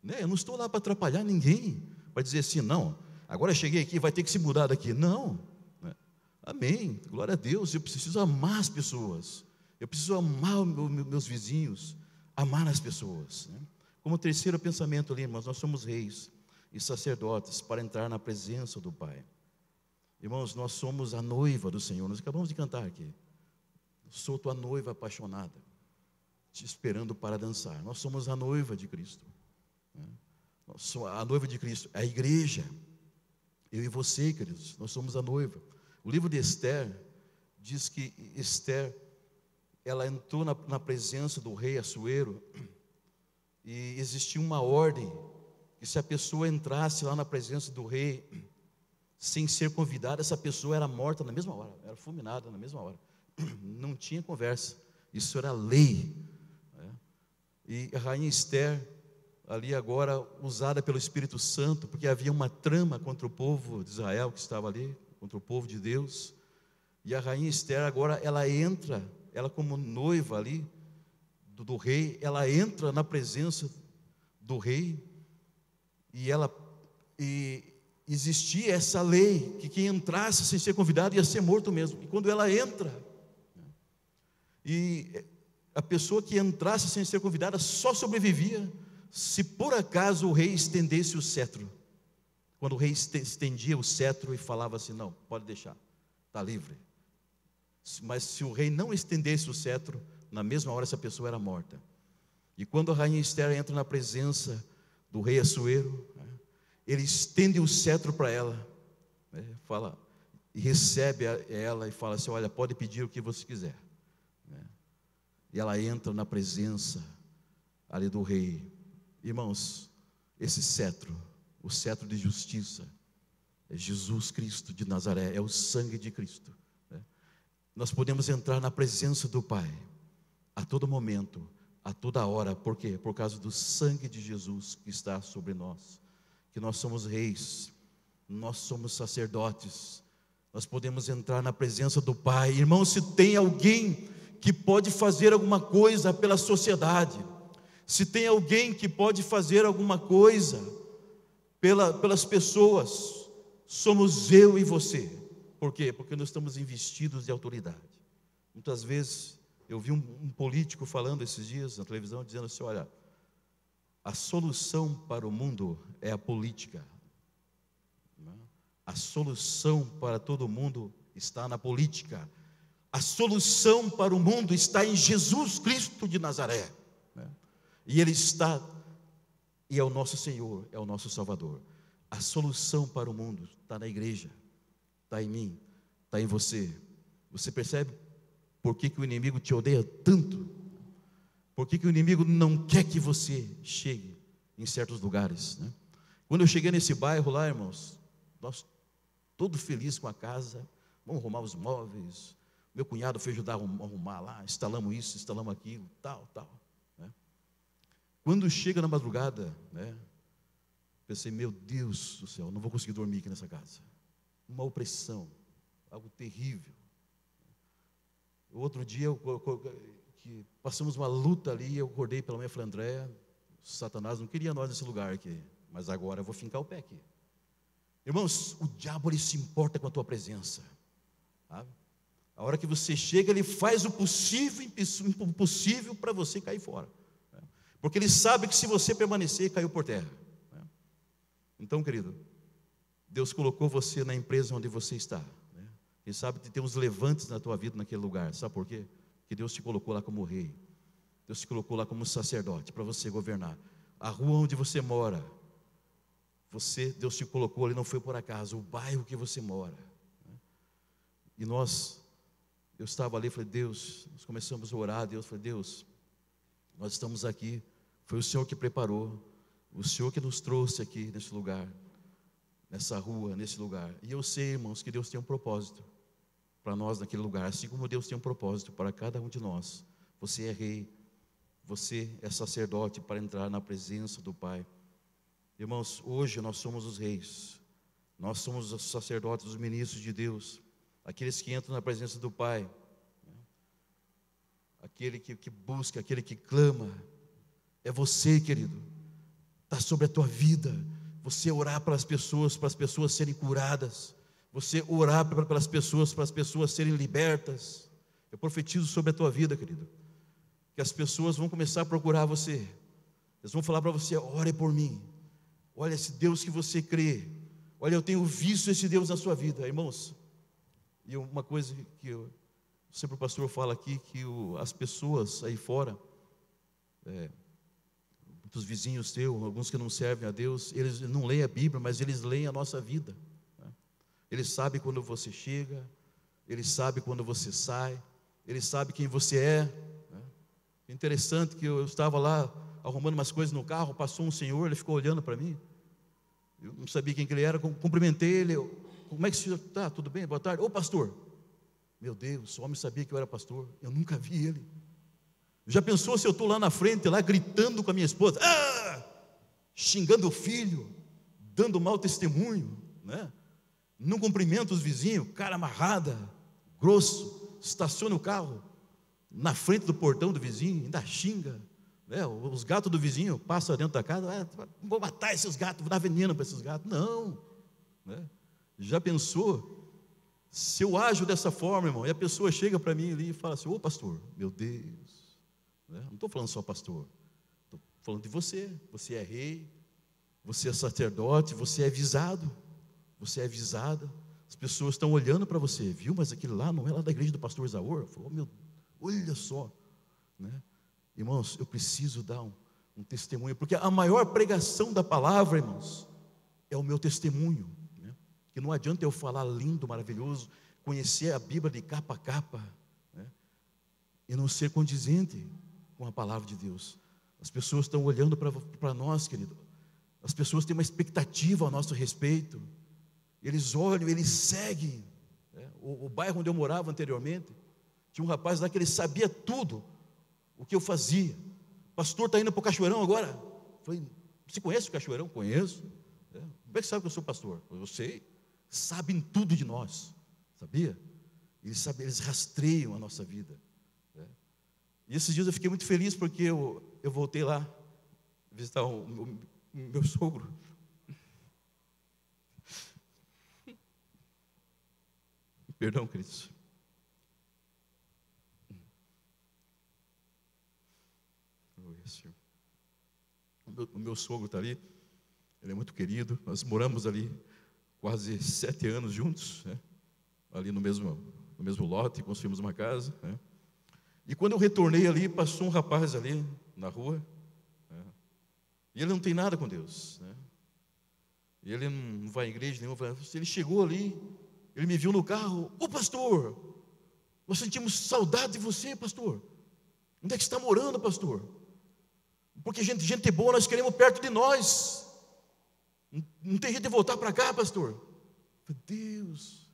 né? Eu não estou lá para atrapalhar ninguém, para dizer assim: não, agora eu cheguei aqui, vai ter que se mudar daqui. Não, né? Amém, glória a Deus. Eu preciso amar as pessoas, eu preciso amar meus vizinhos, amar as pessoas, né? Como terceiro pensamento ali, irmãos, nós somos reis e sacerdotes para entrar na presença do Pai. Irmãos, nós somos a noiva do Senhor. Nós acabamos de cantar aqui: sou tua noiva apaixonada, te esperando para dançar. Nós somos a noiva de Cristo, né? A noiva de Cristo é a igreja. Eu e você, queridos, nós somos a noiva. O livro de Esther diz que Esther, ela entrou na presença do rei Assuero, e existia uma ordem que se a pessoa entrasse lá na presença do rei sem ser convidada, essa pessoa era morta na mesma hora, era fulminada na mesma hora. Não tinha conversa, isso era lei, né? E a rainha Esther, ali agora usada pelo Espírito Santo, porque havia uma trama contra o povo de Israel que estava ali, contra o povo de Deus. E a rainha Esther agora, ela entra, ela como noiva ali do rei, ela entra na presença do rei, e existia essa lei, que quem entrasse sem ser convidado ia ser morto mesmo. E quando ela entra, e a pessoa que entrasse sem ser convidada só sobrevivia se por acaso o rei estendesse o cetro. Quando o rei estendia o cetro e falava assim: não, pode deixar, está livre. Mas se o rei não estendesse o cetro, na mesma hora essa pessoa era morta. E quando a rainha Esther entra na presença do rei Assuero, ele estende o cetro para ela, né? Fala, e recebe ela e fala assim: olha, pode pedir o que você quiser, né? E ela entra na presença ali do rei. Irmãos, esse cetro, o cetro de justiça, é Jesus Cristo de Nazaré, é o sangue de Cristo, né? Nós podemos entrar na presença do Pai a todo momento, a toda hora. Por quê? Por causa do sangue de Jesus que está sobre nós. Que nós somos reis, nós somos sacerdotes, nós podemos entrar na presença do Pai. Irmão, se tem alguém que pode fazer alguma coisa pela sociedade, se tem alguém que pode fazer alguma coisa pelas pessoas, somos eu e você. Por quê? Porque nós estamos investidos de autoridade. Muitas vezes eu vi um político falando esses dias na televisão, dizendo assim: olha, a solução para o mundo é a política. A solução para todo mundo está na política. A solução para o mundo está em Jesus Cristo de Nazaré, né? E Ele está, e é o nosso Senhor, é o nosso Salvador. A solução para o mundo está na igreja, está em mim, está em você. Você percebe por que o inimigo te odeia tanto? Por que o inimigo não quer que você chegue em certos lugares, né? Quando eu cheguei nesse bairro lá, irmãos, nós todo feliz com a casa, vamos arrumar os móveis. Meu cunhado foi ajudar a arrumar lá, instalamos isso, instalamos aquilo, tal, né? Quando chega na madrugada, né, pensei: meu Deus do céu, não vou conseguir dormir aqui nessa casa. Uma opressão, algo terrível. O outro dia, que passamos uma luta ali, eu acordei pela manhã e falei: André, Satanás não queria nós nesse lugar aqui, mas agora eu vou fincar o pé aqui. Irmãos, o diabo, ele se importa com a tua presença, sabe? A hora que você chega, ele faz o possível e impossível para você cair fora, né? Porque ele sabe que se você permanecer, caiu por terra, né? Então, querido, Deus colocou você na empresa onde você está, né? Quem sabe que tem uns levantes na tua vida naquele lugar. Sabe por quê? Porque Deus te colocou lá como rei, Deus te colocou lá como sacerdote, para você governar. A rua onde você mora, Deus te colocou ali, não foi por acaso, o bairro que você mora, né? E nós Eu estava ali, falei, Deus, nós começamos a orar, Deus, falei, Deus, nós estamos aqui, foi o Senhor que preparou, o Senhor que nos trouxe aqui nesse lugar, nessa rua, nesse lugar. E eu sei, irmãos, que Deus tem um propósito para nós naquele lugar, assim como Deus tem um propósito para cada um de nós. Você é rei, você é sacerdote para entrar na presença do Pai. Irmãos, hoje nós somos os reis, nós somos os sacerdotes, os ministros de Deus, aqueles que entram na presença do Pai, aquele que busca, aquele que clama. É você, querido, está sobre a tua vida. Você orar para as pessoas serem curadas, você orar pelas pessoas, para as pessoas serem libertas. Eu profetizo sobre a tua vida, querido, que as pessoas vão começar a procurar você, eles vão falar para você, ore por mim, olha esse Deus que você crê, olha, eu tenho visto esse Deus na sua vida, irmãos. E uma coisa que sempre o pastor fala aqui, que as pessoas aí fora, muitos vizinhos teus, alguns que não servem a Deus, eles não leem a Bíblia, mas eles leem a nossa vida, né? Eles sabem quando você chega, eles sabem quando você sai, eles sabem quem você é, né? Interessante que eu estava lá arrumando umas coisas no carro, passou um senhor, ele ficou olhando para mim, eu não sabia quem que ele era, cumprimentei ele, como é que o senhor está? Tudo bem? Boa tarde. Ô pastor, meu Deus, o homem sabia que eu era pastor, eu nunca vi ele. Já pensou se eu estou lá na frente, lá gritando com a minha esposa, xingando o filho, dando mau testemunho, né? Não cumprimento os vizinhos, cara amarrada, grosso, estaciona o carro na frente do portão do vizinho, ainda xinga, né? Os gatos do vizinho passam dentro da casa, vou matar esses gatos, vou dar veneno para esses gatos. Não, né? Já pensou se eu ajo dessa forma, irmão, e a pessoa chega para mim ali e fala assim, ô pastor, meu Deus, né? Não estou falando só pastor, estou falando de você. Você é rei, você é sacerdote, você é avisado, você é avisada. As pessoas estão olhando para você, viu, mas aquele lá não é lá da igreja do pastor Isaur? Falou, meu, olha só, né? Irmãos, eu preciso dar um testemunho, porque a maior pregação da palavra, irmãos, é o meu testemunho, né? Que não adianta eu falar lindo, maravilhoso, conhecer a Bíblia de capa a capa, né? E não ser condizente com a palavra de Deus. As pessoas estão olhando para nós, querido, as pessoas têm uma expectativa a nosso respeito, eles olham, eles seguem, né? O bairro onde eu morava anteriormente, tinha um rapaz lá que ele sabia tudo o que eu fazia. Pastor, está indo para o Cachoeirão agora? Eu falei, você conhece o Cachoeirão? Conheço. Como é que sabe que eu sou pastor? Eu sei. Sabem tudo de nós, sabia? Eles rastreiam a nossa vida, né? E esses dias eu fiquei muito feliz porque eu voltei lá visitar o meu sogro. Perdão, queridos. O meu sogro está ali, ele é muito querido, nós moramos ali quase 7 anos juntos, né? Ali no mesmo lote, construímos uma casa, né? E quando eu retornei ali, passou um rapaz ali na rua, né? E ele não tem nada com Deus, né? E ele não vai à igreja nenhuma. Ele chegou ali, ele me viu no carro, ô pastor, nós sentimos saudade de você, pastor. Onde é que você está morando, pastor? Porque gente boa nós queremos perto de nós. Não tem jeito de voltar para cá, pastor. Deus,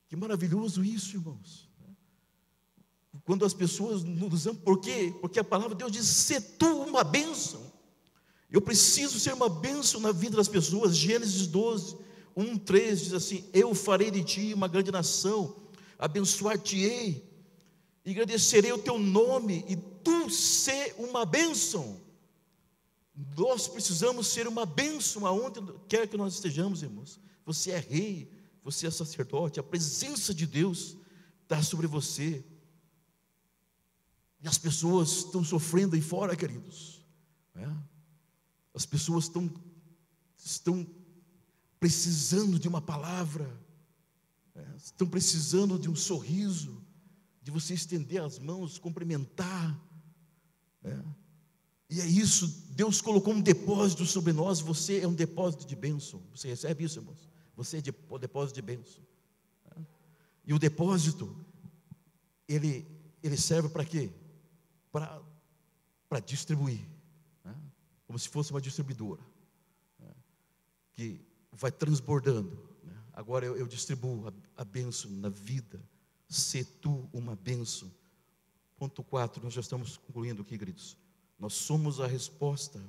que maravilhoso isso, irmãos. Quando as pessoas nos amam, por quê? Porque a palavra de Deus diz, sê tu uma bênção. Eu preciso ser uma bênção na vida das pessoas. Gênesis 12, 1:3 diz assim, eu farei de ti uma grande nação, abençoar-te-ei, engrandecerei o teu nome, e tu ser uma bênção. Nós precisamos ser uma bênção aonde quer que nós estejamos, irmãos. Você é rei, você é sacerdote, a presença de Deus está sobre você. E as pessoas estão sofrendo aí fora, queridos, né? As pessoas estão precisando de uma palavra, né? Estão precisando de um sorriso, de você estender as mãos, cumprimentar, né? E é isso, Deus colocou um depósito sobre nós. Você é um depósito de bênção. Você recebe isso, irmãos? Você é um depósito de bênção, né? E o depósito ele serve para quê? Para distribuir, né? Como se fosse uma distribuidora, né? Que vai transbordando, né? Agora eu distribuo a bênção na vida. Se tu uma bênção. Ponto 4, nós já estamos concluindo aqui, queridos. Nós somos a resposta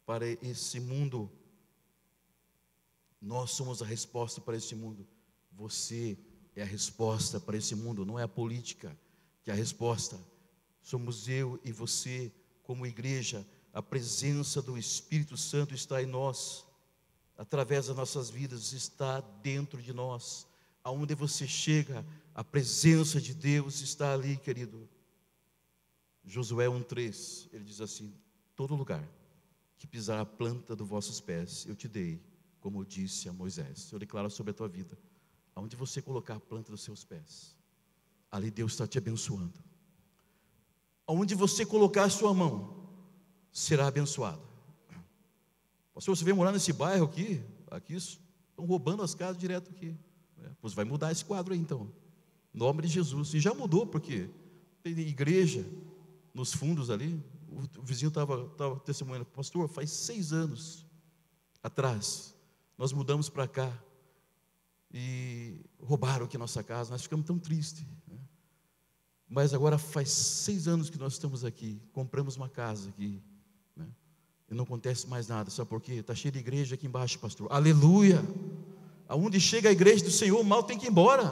para esse mundo. Nós somos a resposta para esse mundo. Você é a resposta para esse mundo. Não é a política que é a resposta. Somos eu e você, como igreja. A presença do Espírito Santo está em nós. Através das nossas vidas, está dentro de nós. Aonde você chega, a presença de Deus está ali, querido. Josué 1:3, ele diz assim: todo lugar que pisar a planta dos vossos pés, eu te dei, como eu disse a Moisés. Eu declaro sobre a tua vida, aonde você colocar a planta dos seus pés, ali Deus está te abençoando. Aonde você colocar a sua mão, será abençoado. Pastor, você vem morar nesse bairro aqui estão roubando as casas direto aqui. Pois vai mudar esse quadro aí então, em nome de Jesus. E já mudou, porque tem igreja nos fundos ali. O vizinho estava testemunhando: pastor, faz 6 anos atrás nós mudamos para cá e roubaram aqui nossa casa, nós ficamos tão tristes, né? Mas agora faz 6 anos que nós estamos aqui, compramos uma casa aqui, né? E não acontece mais nada. Sabe por quê? Está cheio de igreja aqui embaixo, pastor. Aleluia! Aonde chega a igreja do Senhor, o mal tem que ir embora.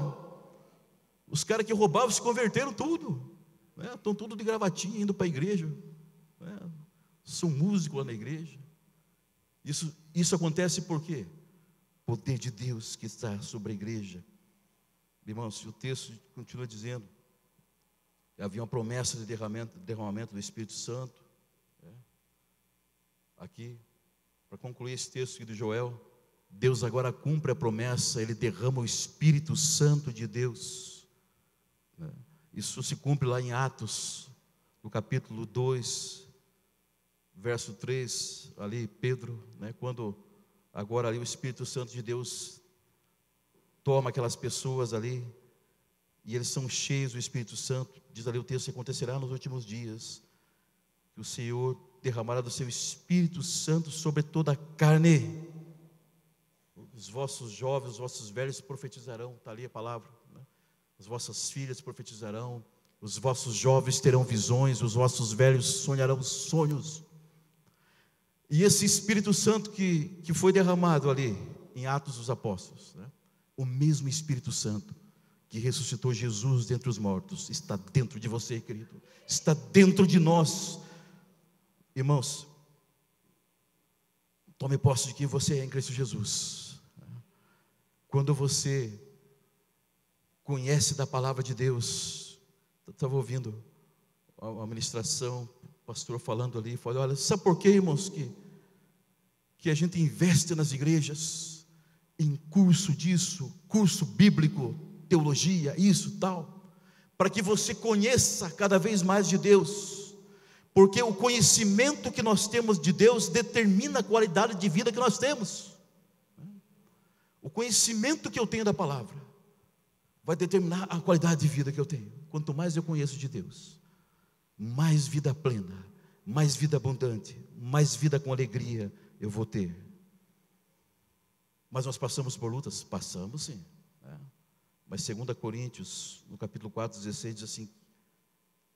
Os caras que roubavam se converteram tudo, né? Estão tudo de gravatinha indo para a igreja, né? São músicos lá na igreja. Isso acontece por quê? O poder de Deus que está sobre a igreja. Irmãos, o texto continua dizendo: havia uma promessa de derramamento do Espírito Santo, né? Aqui, para concluir esse texto aqui de Joel, Deus agora cumpre a promessa, Ele derrama o Espírito Santo de Deus, né? Isso se cumpre lá em Atos, no capítulo 2, verso 3, ali Pedro, né, quando agora ali o Espírito Santo de Deus toma aquelas pessoas ali, e eles são cheios do Espírito Santo. Diz ali o texto que acontecerá nos últimos dias, que o Senhor derramará do seu Espírito Santo sobre toda a carne. Os vossos jovens, os vossos velhos profetizarão, está ali a palavra, né? As vossas filhas profetizarão, os vossos jovens terão visões, os vossos velhos sonharão sonhos. E esse Espírito Santo que foi derramado ali em Atos dos Apóstolos, né? O mesmo Espírito Santo que ressuscitou Jesus dentre os mortos está dentro de você, querido, está dentro de nós. Irmãos, tome posse de quem você é em Cristo Jesus. Quando você conhece da palavra de Deus, eu estava ouvindo a ministração, o pastor falando ali, falou: olha, sabe por quê, irmãos, que a gente investe nas igrejas, em curso disso, curso bíblico, teologia, isso, tal, para que você conheça cada vez mais de Deus, porque o conhecimento que nós temos de Deus determina a qualidade de vida que nós temos. O conhecimento que eu tenho da palavra vai determinar a qualidade de vida que eu tenho. Quanto mais eu conheço de Deus, mais vida plena, mais vida abundante, mais vida com alegria eu vou ter. Mas nós passamos por lutas? Passamos, sim, né? Mas 2 Coríntios, no capítulo 4:16, diz assim,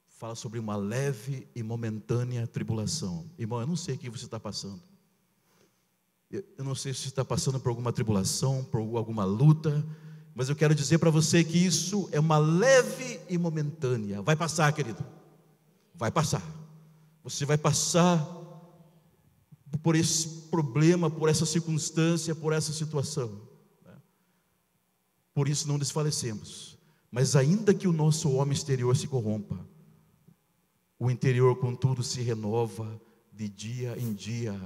fala sobre uma leve e momentânea tribulação. Irmão, eu não sei o que você está passando. Eu não sei se você está passando por alguma tribulação, por alguma luta, mas eu quero dizer para você que isso é uma leve e momentânea. Vai passar, querido, vai passar. Você vai passar por esse problema, por essa circunstância, por essa situação. Por isso não desfalecemos. Mas ainda que o nosso homem exterior se corrompa, o interior, contudo, se renova de dia em dia.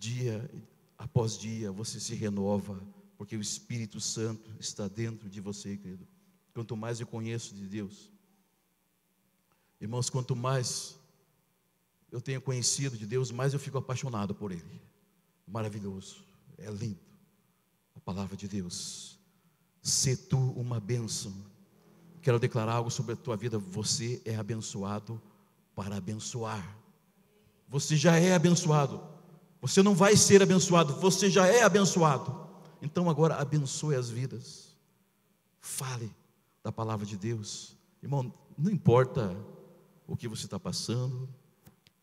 Dia após dia você se renova, porque o Espírito Santo está dentro de você, querido. Quanto mais eu conheço de Deus, irmãos, quanto mais eu tenho conhecido de Deus, mais eu fico apaixonado por Ele. Maravilhoso, é lindo a palavra de Deus. Se tu uma bênção, Quero declarar algo sobre a tua vida. Você é abençoado para abençoar. Você já é abençoado. Você não vai ser abençoado, você já é abençoado. Então agora abençoe as vidas. Fale da palavra de Deus. Irmão, não importa o que você está passando,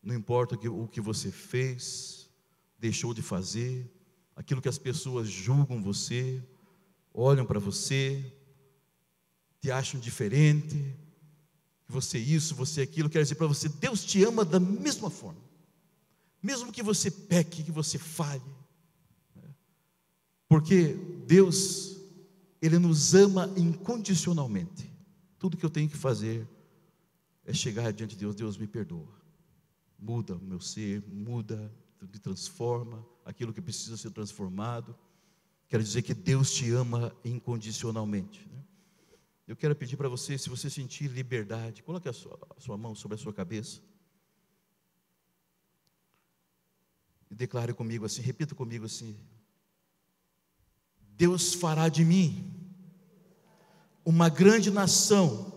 não importa o que você fez, deixou de fazer, aquilo que as pessoas julgam você, olham para você, te acham diferente, você isso, você aquilo. Quero dizer para você, Deus te ama da mesma forma, mesmo que você peque, que você falhe, porque Deus, Ele nos ama incondicionalmente. Tudo que eu tenho que fazer é chegar diante de Deus. Deus, me perdoa, muda o meu ser, muda, me transforma aquilo que precisa ser transformado. Quero dizer que Deus te ama incondicionalmente. Eu quero pedir para você, se você sentir liberdade, coloque a sua mão sobre a sua cabeça e declare comigo assim, repita comigo assim: Deus fará de mim uma grande nação,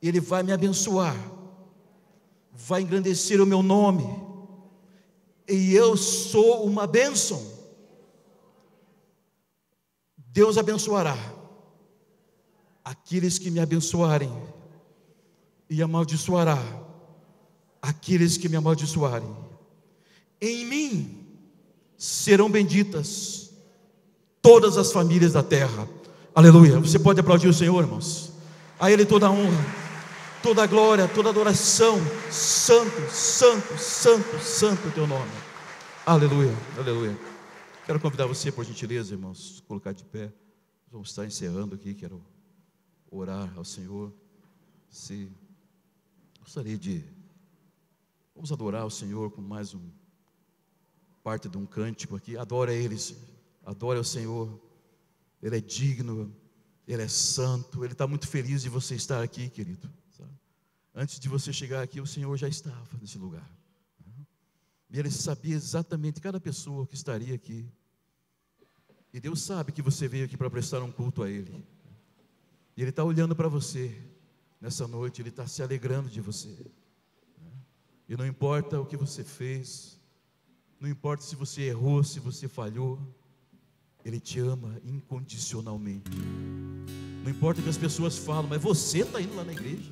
Ele vai me abençoar, vai engrandecer o meu nome, e eu sou uma bênção. Deus abençoará aqueles que me abençoarem, e amaldiçoará aqueles que me amaldiçoarem. Em mim serão benditas todas as famílias da terra. Aleluia. Você pode aplaudir o Senhor, irmãos? A Ele toda a honra, toda a glória, toda a adoração. Santo, santo, santo, santo é o teu nome. Aleluia, aleluia. Quero convidar você, por gentileza, irmãos, colocar de pé. Vamos estar encerrando aqui. Quero orar ao Senhor. Se gostaria de, vamos adorar o Senhor com mais parte de um cântico aqui. Adora Ele, adore o Senhor. Ele é digno, Ele é santo. Ele está muito feliz de você estar aqui, querido, sabe? Antes de você chegar aqui, o Senhor já estava nesse lugar, e Ele sabia exatamente cada pessoa que estaria aqui. E Deus sabe que você veio aqui para prestar um culto a Ele, e Ele está olhando para você nessa noite. Ele está se alegrando de você, e não importa o que você fez, não importa se você errou, se você falhou, Ele te ama incondicionalmente. Não importa o que as pessoas falam, mas você está indo lá na igreja,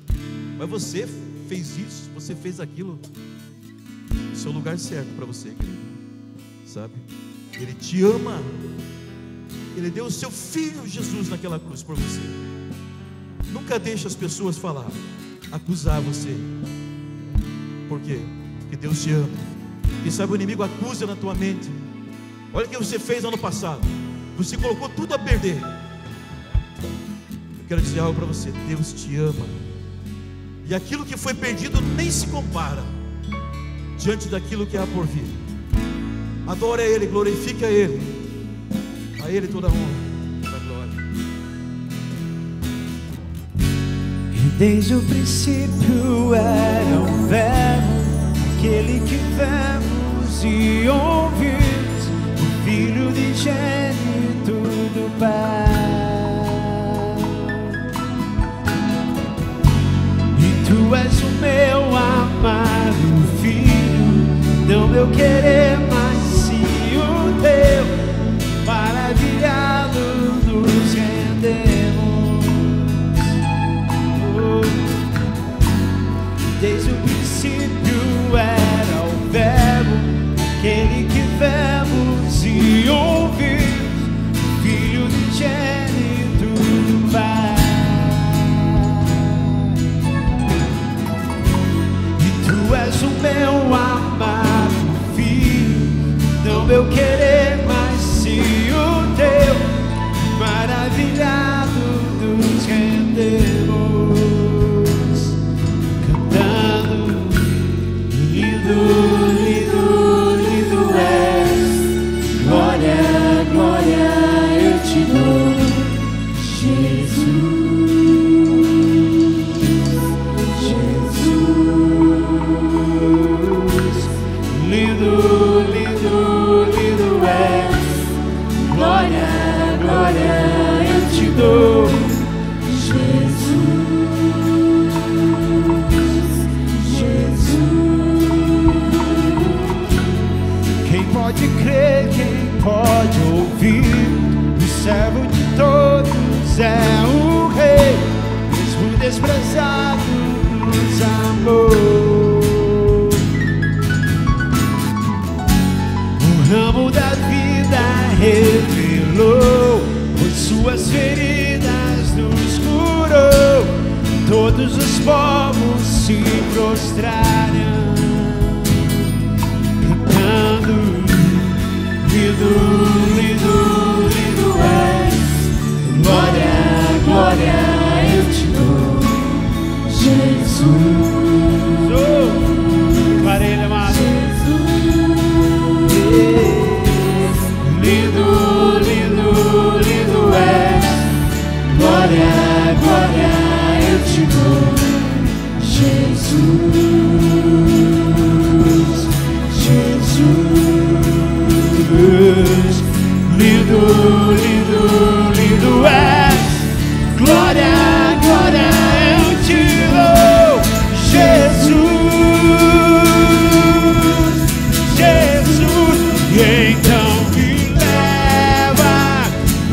mas você fez isso, você fez aquilo. Esse é o lugar certo para você, querido, sabe? Ele te ama. Ele deu o seu Filho Jesus naquela cruz por você. Nunca deixe as pessoas falar, acusar você. Por quê? Porque Deus te ama. Quem sabe o inimigo acusa na tua mente: olha o que você fez ano passado, você colocou tudo a perder. Eu quero dizer algo para você: Deus te ama, e aquilo que foi perdido nem se compara diante daquilo que há por vir. Adore a Ele, glorifique a Ele toda a honra, toda a glória. E desde o princípio era o Verbo, aquele que vemos e ouvimos, o Filho unigênito do Pai. E Tu és o meu amado Filho, não meu querer, mas sim o Teu. Para guiá-lo nos rendemos. Desde o princípio era o Verbo, aquele que vemos e ouvimos, Filho unigênito do Pai. E Tu és o meu amado Filho, todos os povos se prostrarão, cantando: lindo, lindo, lindo és. Glória, glória eu te dou, Jesus. Para Ele, amado. Lindo, lindo, lindo és. Glória, glória eu te dou, Jesus, Jesus. Lindo, lindo, lindo és. Glória, glória eu te dou, Jesus, Jesus. E então me leva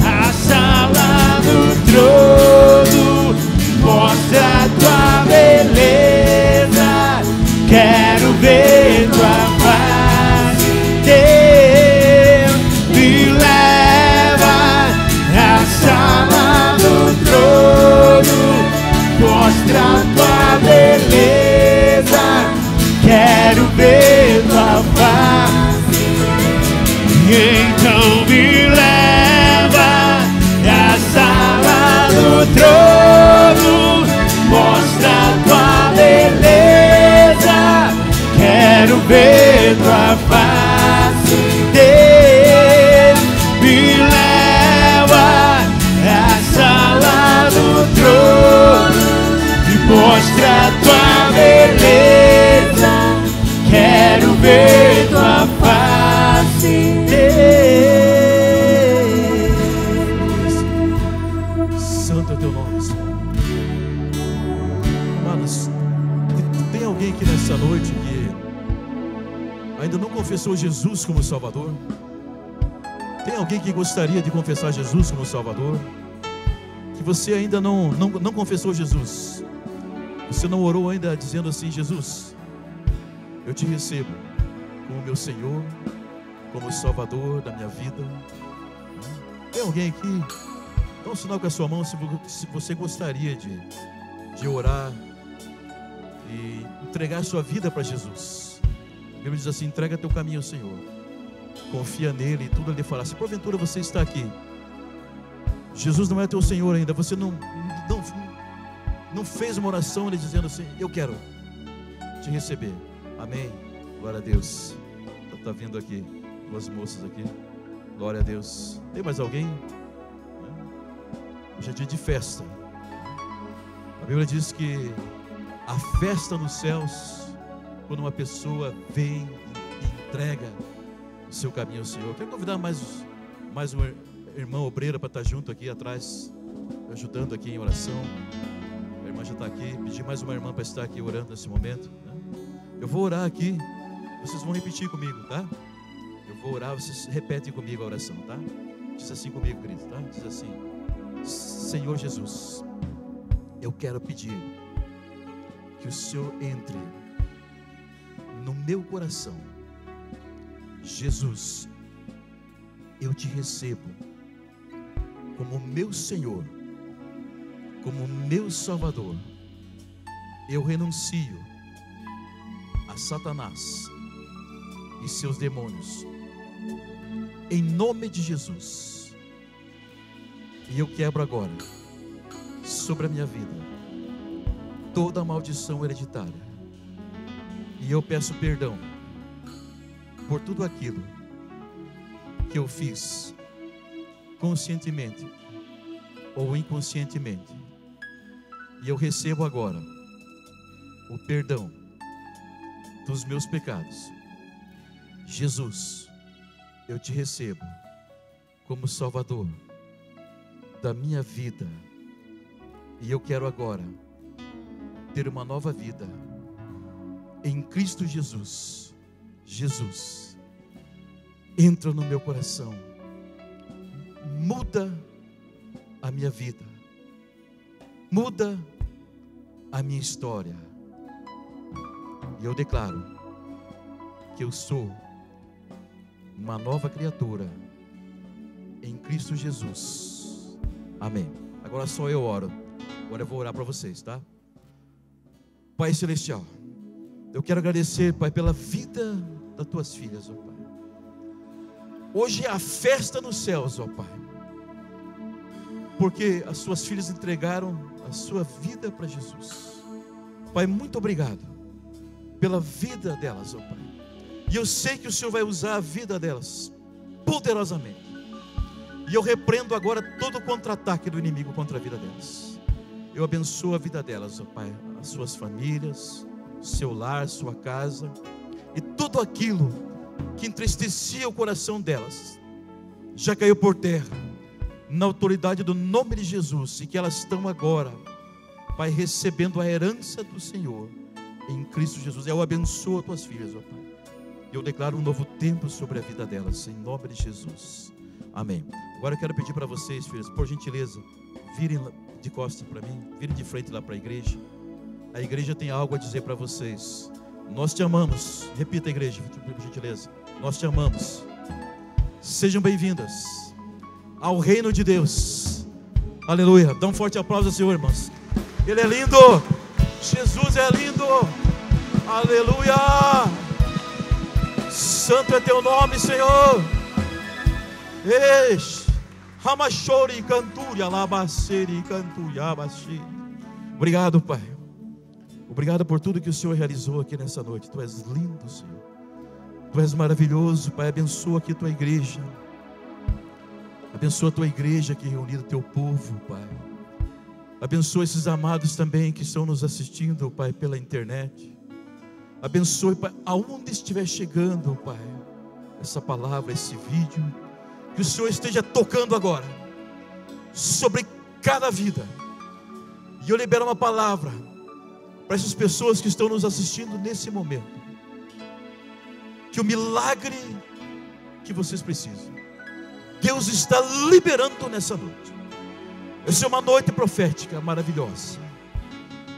à sala do trono, mostra a tua beleza, quero ver tua face. Deus, me leva à sala do trono, mostra a tua beleza, quero ver tua face. E então me leva à sala do trono, mostra a tua beleza, quero ver tua face. Deus, me leva à sala do trono e mostra a tua beleza, quero ver tua face. Santo é teu nome, Senhor. Amados, tem alguém aqui nessa noite que ainda não confessou Jesus como Salvador? Tem alguém que gostaria de confessar Jesus como Salvador? Que você ainda não confessou Jesus? Você não orou ainda dizendo assim: Jesus, eu te recebo como meu Senhor, como Salvador da minha vida. Tem alguém aqui? Dá um sinal com a sua mão se você gostaria de orar e entregar a sua vida para Jesus. A Bíblia diz assim: entrega teu caminho ao Senhor, confia nele e tudo ele fará. Se porventura você está aqui, Jesus não é teu Senhor ainda, você não fez uma oração ele dizendo assim: eu quero te receber. Amém? Glória a Deus. Está vindo aqui duas moças aqui. Glória a Deus. Tem mais alguém? Hoje é dia de festa. A Bíblia diz que a festa nos céus, quando uma pessoa vem e entrega o seu caminho ao Senhor. Quero convidar mais uma irmã obreira para estar junto aqui atrás, ajudando aqui em oração. A irmã já está aqui. Pedir mais uma irmã para estar aqui orando nesse momento, né? Eu vou orar aqui, vocês vão repetir comigo, tá? Eu vou orar, vocês repetem comigo a oração, tá? Diz assim comigo, querido, tá? Diz assim: Senhor Jesus, eu quero pedir que o Senhor entre no meu coração. Jesus, eu te recebo como meu Senhor, como meu Salvador. Eu renuncio a Satanás e seus demônios, em nome de Jesus. E eu quebro agora sobre a minha vida toda a maldição hereditária, e eu peço perdão por tudo aquilo que eu fiz conscientemente ou inconscientemente. E eu recebo agora o perdão dos meus pecados. Jesus, eu te recebo como Salvador da minha vida, e eu quero agora ter uma nova vida em Cristo Jesus. Jesus, entra no meu coração, muda a minha vida, muda a minha história, e eu declaro que eu sou uma nova criatura em Cristo Jesus. Amém. Agora só eu oro. Agora eu vou orar para vocês, tá? Pai Celestial, eu quero agradecer, Pai, pela vida das tuas filhas, ó Pai. Hoje é a festa nos céus, ó Pai, porque as suas filhas entregaram a sua vida para Jesus. Pai, muito obrigado pela vida delas, ó Pai. E eu sei que o Senhor vai usar a vida delas poderosamente. E eu repreendo agora todo o contra-ataque do inimigo contra a vida delas. Eu abençoo a vida delas, ó Pai, as suas famílias, seu lar, sua casa, e tudo aquilo que entristecia o coração delas já caiu por terra, na autoridade do nome de Jesus, e que elas estão agora, Pai, recebendo a herança do Senhor em Cristo Jesus. Eu abençoo as tuas filhas, ó Pai. Eu declaro um novo tempo sobre a vida delas, em nome de Jesus. Amém. Agora eu quero pedir para vocês, filhas, por gentileza, virem de costas para mim, virem de frente lá para a igreja. A igreja tem algo a dizer para vocês. Nós te amamos. Repita, a igreja, por gentileza. Nós te amamos. Sejam bem-vindas ao reino de Deus. Aleluia. Dá um forte aplauso ao Senhor, irmãos. Ele é lindo. Jesus é lindo. Aleluia. Santo é teu nome, Senhor. Ramachori canturi alabaceri canturi abaxi. Obrigado, Pai. Obrigado por tudo que o Senhor realizou aqui nessa noite. Tu és lindo, Senhor. Tu és maravilhoso, Pai. Abençoa aqui a tua igreja. Abençoa a tua igreja aqui reunida, teu povo, Pai. Abençoa esses amados também que estão nos assistindo, Pai, pela internet. Abençoe, Pai, aonde estiver chegando, Pai, essa palavra, esse vídeo, que o Senhor esteja tocando agora sobre cada vida. E eu libero uma palavra para essas pessoas que estão nos assistindo nesse momento, que o milagre que vocês precisam, Deus está liberando nessa noite. Essa é uma noite profética maravilhosa,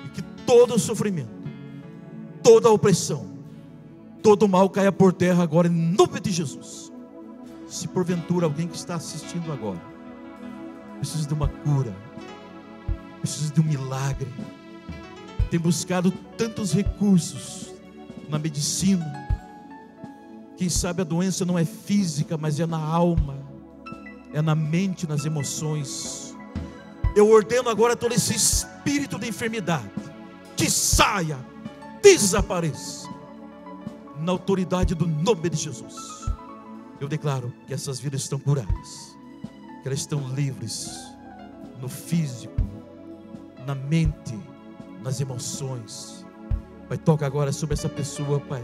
e que todo o sofrimento, toda a opressão, todo o mal caia por terra agora em nome de Jesus. Se porventura alguém que está assistindo agora precisa de uma cura, precisa de um milagre, tem buscado tantos recursos na medicina, quem sabe a doença não é física, mas é na alma, é na mente, nas emoções. Eu ordeno agora todo esse espírito de enfermidade que saia, desapareça, na autoridade do nome de Jesus. Eu declaro que essas vidas estão curadas, que elas estão livres no físico, na mente, nas emoções. Pai, toca agora sobre essa pessoa, Pai,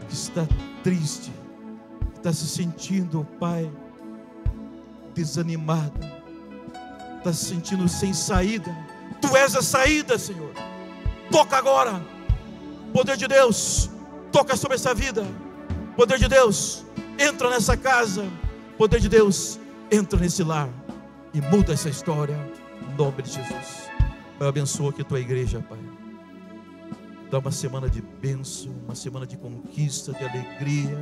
que está triste, que está se sentindo, Pai, desanimada, está se sentindo sem saída. Tu és a saída, Senhor. Toca agora, poder de Deus, toca sobre essa vida. Poder de Deus, entra nessa casa. Poder de Deus, entra nesse lar e muda essa história, em nome de Jesus. Pai, abençoa aqui a tua igreja, Pai. Dá uma semana de bênção, uma semana de conquista, de alegria.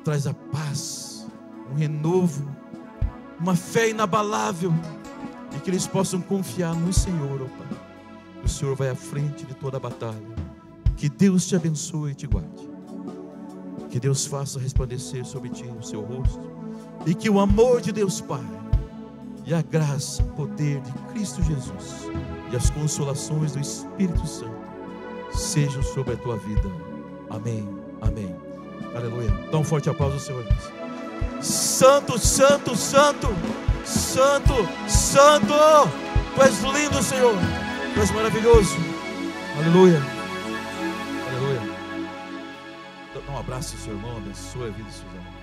Traz a paz, um renovo, uma fé inabalável, e que eles possam confiar no Senhor, ó Pai. O Senhor vai à frente de toda a batalha. Que Deus te abençoe e te guarde. Que Deus faça resplandecer sobre ti o seu rosto, e que o amor de Deus Pai, e a graça, o poder de Cristo Jesus, e as consolações do Espírito Santo sejam sobre a tua vida. Amém, amém, aleluia. Dá um forte aplauso ao Senhor. Santo, santo, santo, santo, santo. Tu és lindo, Senhor. Tu és maravilhoso. Aleluia, aleluia. Dá um abraço ao seu irmão, abençoe a vida dos seus irmãos.